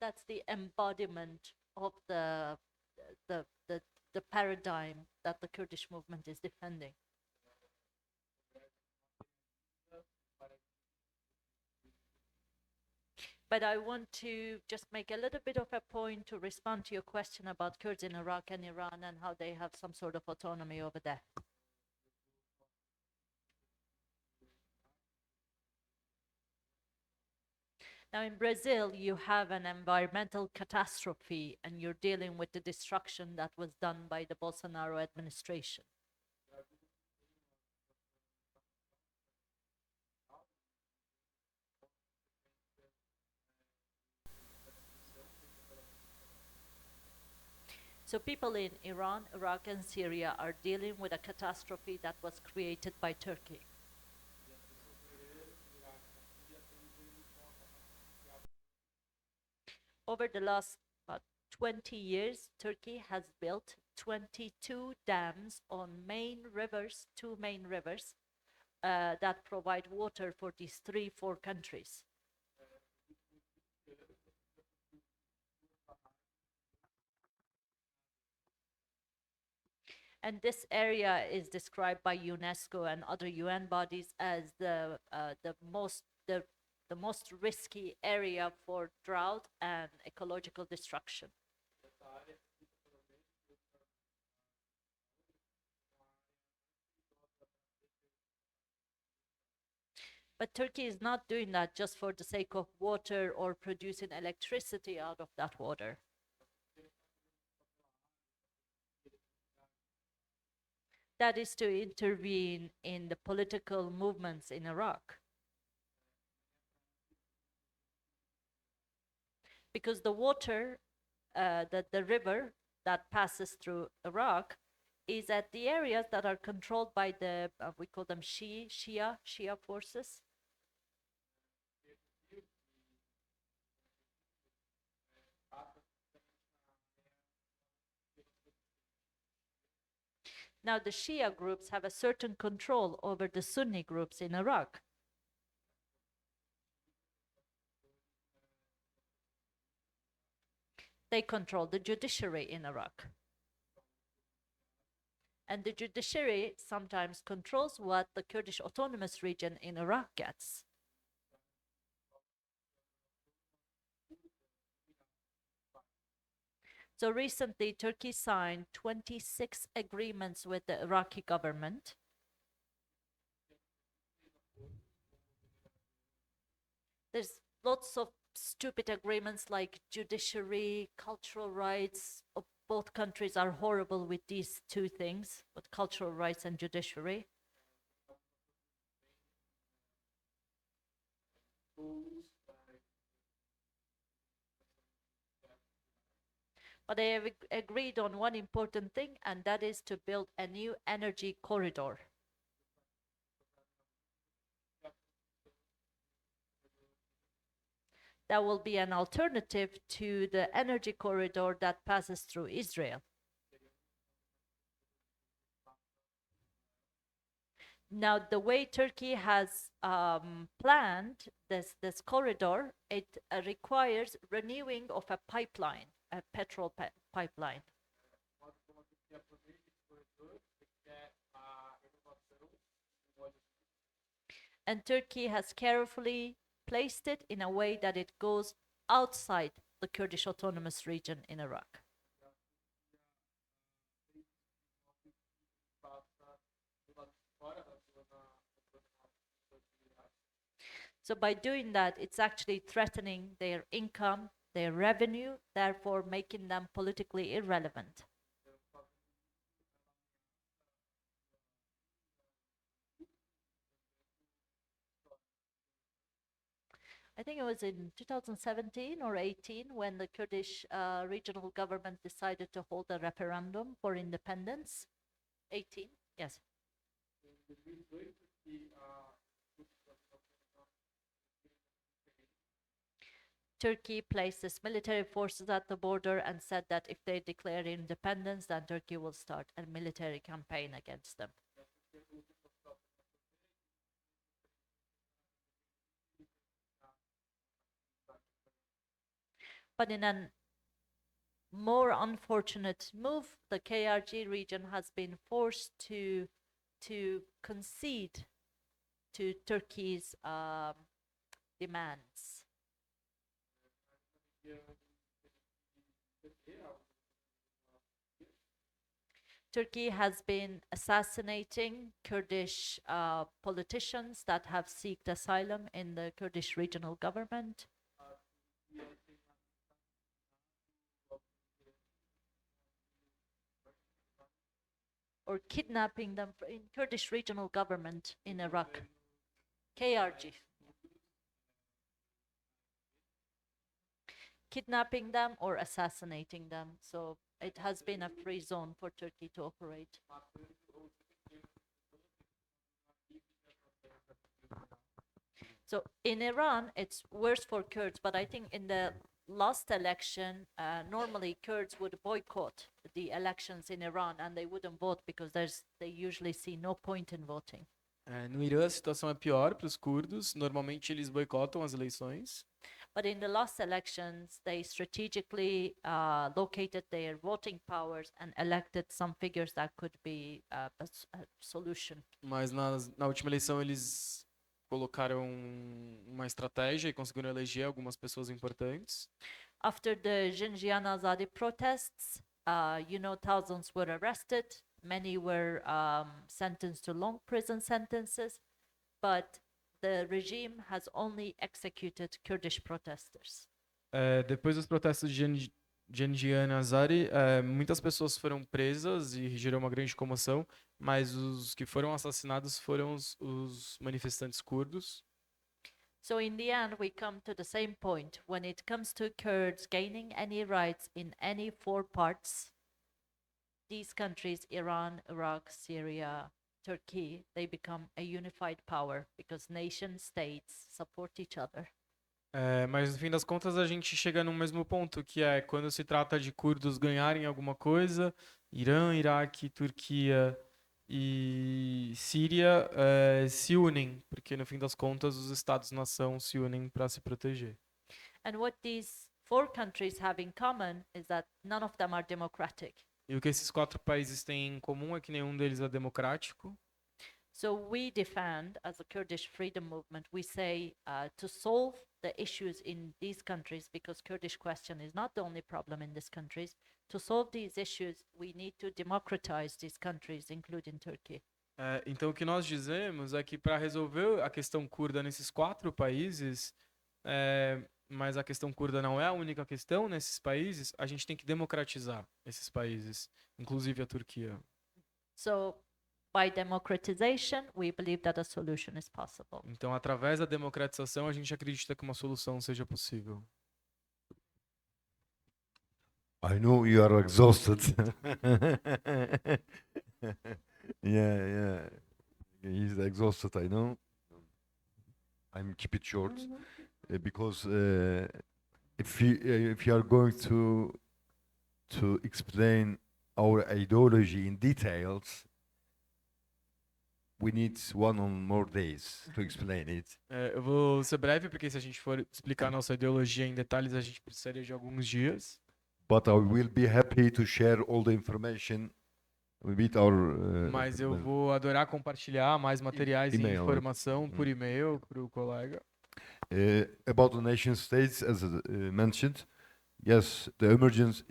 That's the embodiment of the paradigm that the Kurdish movement is defending. But I want to just make a little bit of a point to respond to your question about Kurds in Iraq and Iran and how they have some sort of autonomy over there. Now, in Brazil, you have an environmental catastrophe and you're dealing with the destruction that was done by the Bolsonaro administration. So people in Iran, Iraq, and Syria are dealing with a catastrophe that was created by Turkey. Over the last about 20 years, Turkey has built 22 dams on two main rivers that provide water for these 4 countries. And this area is described by UNESCO and other UN bodies as the most risky area for drought and ecological destruction. But Turkey is not doing that just for the sake of water or producing electricity out of that water. That is to intervene in the political movements in Iraq. Because the water, the river that passes through Iraq is at the areas that are controlled by the, we call them Shia forces. Now, the Shia groups have a certain control over the Sunni groups in Iraq. They control the judiciary in Iraq. And the judiciary sometimes controls what the Kurdish autonomous region in Iraq gets. So recently, Turkey signed 26 agreements with the Iraqi government. There's lots of stupid agreements like judiciary, cultural rights. Both countries are horrible with these 2 things, with cultural rights and judiciary. But they have agreed on one important thing, and that is to build a new energy corridor. that will be an alternative to the energy corridor that passes through Israel. Now, the way Turkey has planned this corridor, it requires renewing of a pipeline, a petrol pipeline. And Turkey has carefully placed it in a way that it goes outside the Kurdish Autonomous Region in Iraq. So by doing that, it's actually threatening their income, their revenue, therefore making them politically irrelevant. I think it was in 2017 or 18 when the Kurdish regional government decided to hold a referendum for independence. 18, yes. Turkey placed its military forces at the border and said that if they declare independence, then Turkey will start a military campaign against them. But in a more unfortunate move, the KRG region has been forced to concede to Turkey's demands. Turkey has been assassinating Kurdish politicians that have sought asylum in the Kurdish regional government. Or kidnapping them in Kurdish regional government in Iraq. KRG. Kidnapping them or assassinating them. So it has been a free zone for Turkey to operate. So in Iran, it's worse for Kurds, but I think in the last election, normally Kurds would boycott the elections in Iran and they wouldn't vote because they usually see no point in voting. No Irã, a situação é pior para os curdos. Normalmente eles boicotam as eleições. But in the last elections, they strategically located their voting powers and elected some figures that could be a solution. Mas na última eleição eles colocaram uma estratégia e conseguiram eleger algumas pessoas importantes. After the Xinjiang Azadi protests, thousands were arrested. Many were sentenced to long prison sentences, but the regime has only executed Kurdish protesters. Depois dos protestos de Xinjiang Azadi, muitas pessoas foram presas e gerou uma grande comoção, mas os que foram assassinados foram os manifestantes curdos. So in the end, we come to the same point. When it comes to Kurds gaining any rights in any four parts, these countries, Iran, Iraq, Syria, Turkey, they become a unified power because nation states support each other. Mas no fim das contas a gente chega no mesmo ponto, que é quando se trata de curdos ganharem alguma coisa, Irã, Iraque, Turquia e Síria se unem, porque no fim das contas os estados-nação se unem para se proteger. And what these four countries have in common is that none of them are democratic. E o que esses quatro países têm em comum é que nenhum deles é democrático. So we defend, as a Kurdish freedom movement, we say to solve the issues in these countries, because Kurdish question is not the only problem in these countries. To solve these issues, we need to democratize these countries, including Turkey. Então o que nós dizemos é que para resolver a questão curda nesses quatro países, mas a questão curda não é a única questão nesses países, a gente tem que democratizar esses países, inclusive a Turquia. So by democratization, we believe that a solution is possible. Então, através da democratização, a gente acredita que uma solução seja possível. I know you are exhausted. Yeah. He's exhausted, I know. I'm keep it short. because if you are going to explain our ideology in details, we need one or more days to explain it. Eu vou ser breve, porque se a gente for explicar nossa ideologia em detalhes, a gente precisaria de alguns dias. But I will be happy to share all the information with our. Mas eu vou adorar compartilhar mais materiais e e-mail, informação por e-mail para o colega. About the nation states, as mentioned, yes, the emergence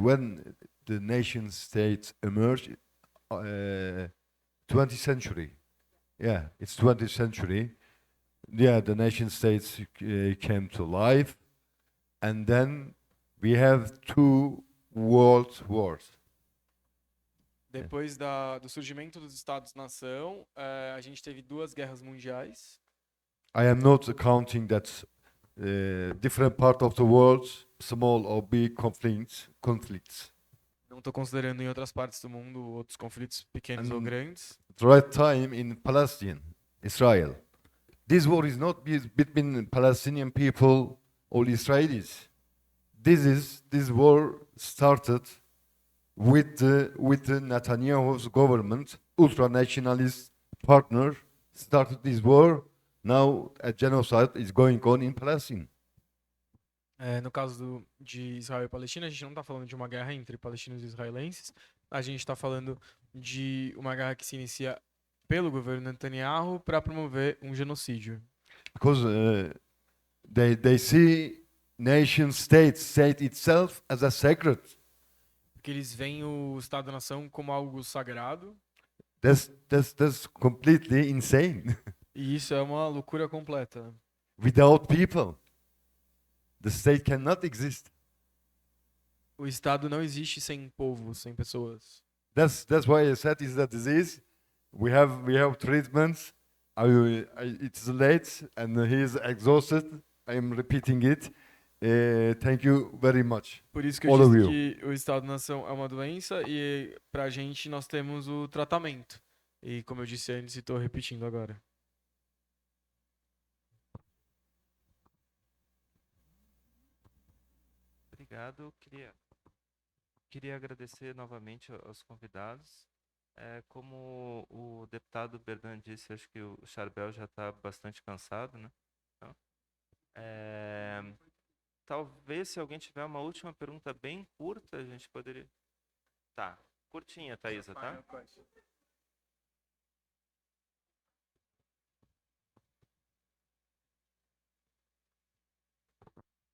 when the nation states emerged, 20th century. Yeah, it's 20th century. Yeah, the nation states came to life, and then we have two world wars. Depois do surgimento dos Estados-nação, a gente teve 2 guerras mundiais. I am not counting that different part of the world, small or big conflicts. Não estou considerando em outras partes do mundo outros conflitos pequenos ou And- grandes. The right time in Palestine, Israel. This war is not between Palestinian people or Israelis. This war started with the Netanyahu's government, ultra-nationalist partner, started this war. Now a genocide is going on in Palestine. No caso de Israel e Palestina, a gente não está falando de uma guerra entre palestinos e israelenses. A gente está falando de uma guerra que se inicia pelo governo Netanyahu para promover um genocídio. Because they see nation state itself as a sacred. Porque eles veem o Estado-nação como algo sagrado. That's completely insane. E isso é uma loucura completa. Without people, the state cannot exist. O Estado não existe sem povo, sem pessoas. That's why I said is a disease. We have treatments. It's late and he is exhausted. I am repeating it. Thank you very much. Por isso que eu All of disse que o Estado-nação é uma doença e pra gente nós temos o tratamento. E como eu disse antes e estou repetindo agora. Obrigado. Queria agradecer novamente aos convidados. Como o deputado Berdan disse, acho que o Charbel já está bastante cansado, né? Então, talvez, se alguém tiver uma última pergunta bem curta, a gente poderia... Tá, curtinha, Thaisa, tá?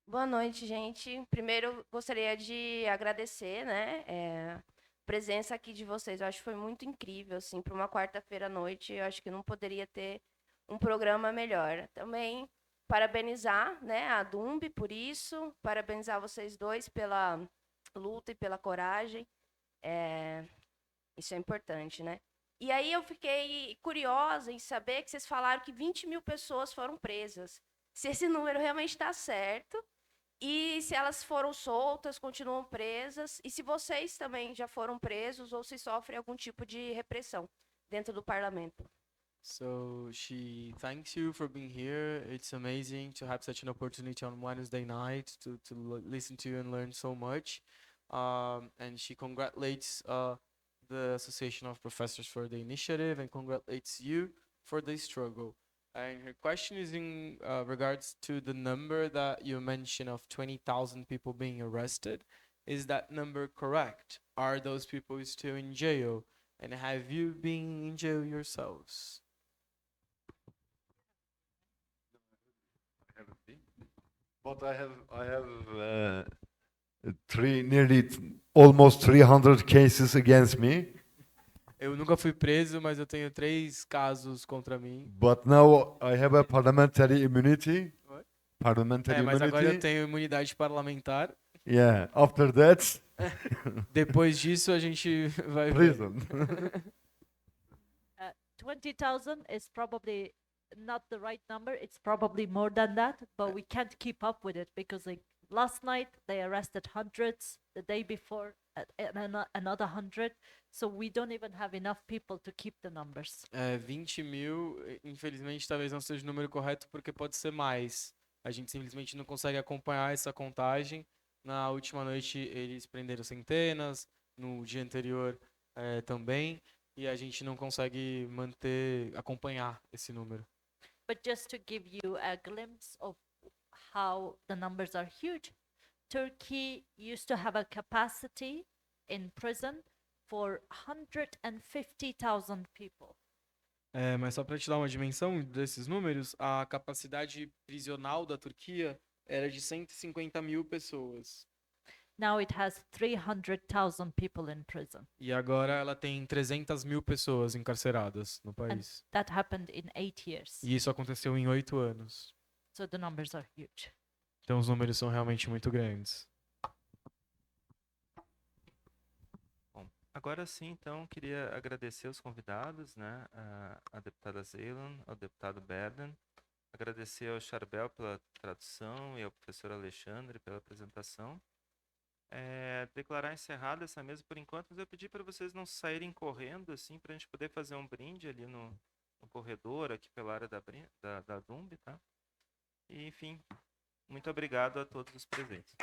Boa noite, gente. Primeiro, gostaria de agradecer, né, a presença aqui de vocês. Eu acho que foi muito incrível, assim, para uma quarta-feira à noite. Eu acho que não poderia ter um programa melhor. Também parabenizar, né, a Dumbi por isso, parabenizar vocês dois pela luta e pela coragem. Isso é importante, né? E aí eu fiquei curiosa em saber que vocês falaram que 20 mil pessoas foram presas. Se esse número realmente está certo e se elas foram soltas, continuam presas, e se vocês também já foram presos ou se sofrem algum tipo de repressão dentro do parlamento. So she thanks you for being here. It's amazing to have such an opportunity on Wednesday night to listen to you and learn so much. And she congratulates the Association of Professors for the initiative and congratulates you for the struggle. And her question is in regards to the number that you mentioned of 20,000 people being arrested. Is that number correct? Are those people still in jail? And have you been in jail yourselves? But I have almost 300 cases against me. Eu nunca fui preso, mas eu tenho 3 casos contra mim. But now I have a parliamentary immunity. What? Parliamentary Mas agora eu immunity. tenho imunidade parlamentar. Yeah. After that, Depois disso a gente vai ver. prison. 20,000 is probably not the right number. It's probably more than that, but we can't keep up with it because, like, last night they arrested hundreds, the day before another 100, so we don't even have enough people to keep the numbers. 20 mil, infelizmente talvez não seja o número correto porque pode ser mais. A gente simplesmente não consegue acompanhar essa contagem. Na última noite eles prenderam centenas, no dia anterior também, e a gente não consegue acompanhar esse número. But just to give you a glimpse of how the numbers are huge, Turkey used to have a capacity in prison for 150,000 people. Mas só para te dar uma dimensão desses números, a capacidade prisional da Turquia era de 150 mil pessoas. Now it has 300,000 people in prison. E agora ela tem 300 mil pessoas encarceradas no país. That happened in 8 years. E isso aconteceu em 8 anos. So the numbers are huge. Então os números são realmente muito grandes. Bom, agora sim, então, queria agradecer os convidados, né? A deputada Zeilan, ao deputado Berden. Agradecer ao Charbel pela tradução e ao professor Alexandre pela apresentação. Declarar encerrada essa mesa por enquanto, mas eu pedi para vocês não saírem correndo, assim, para a gente poder fazer um brinde ali no corredor, aqui pela área da Dumb, tá? E, enfim, muito obrigado a todos os presentes.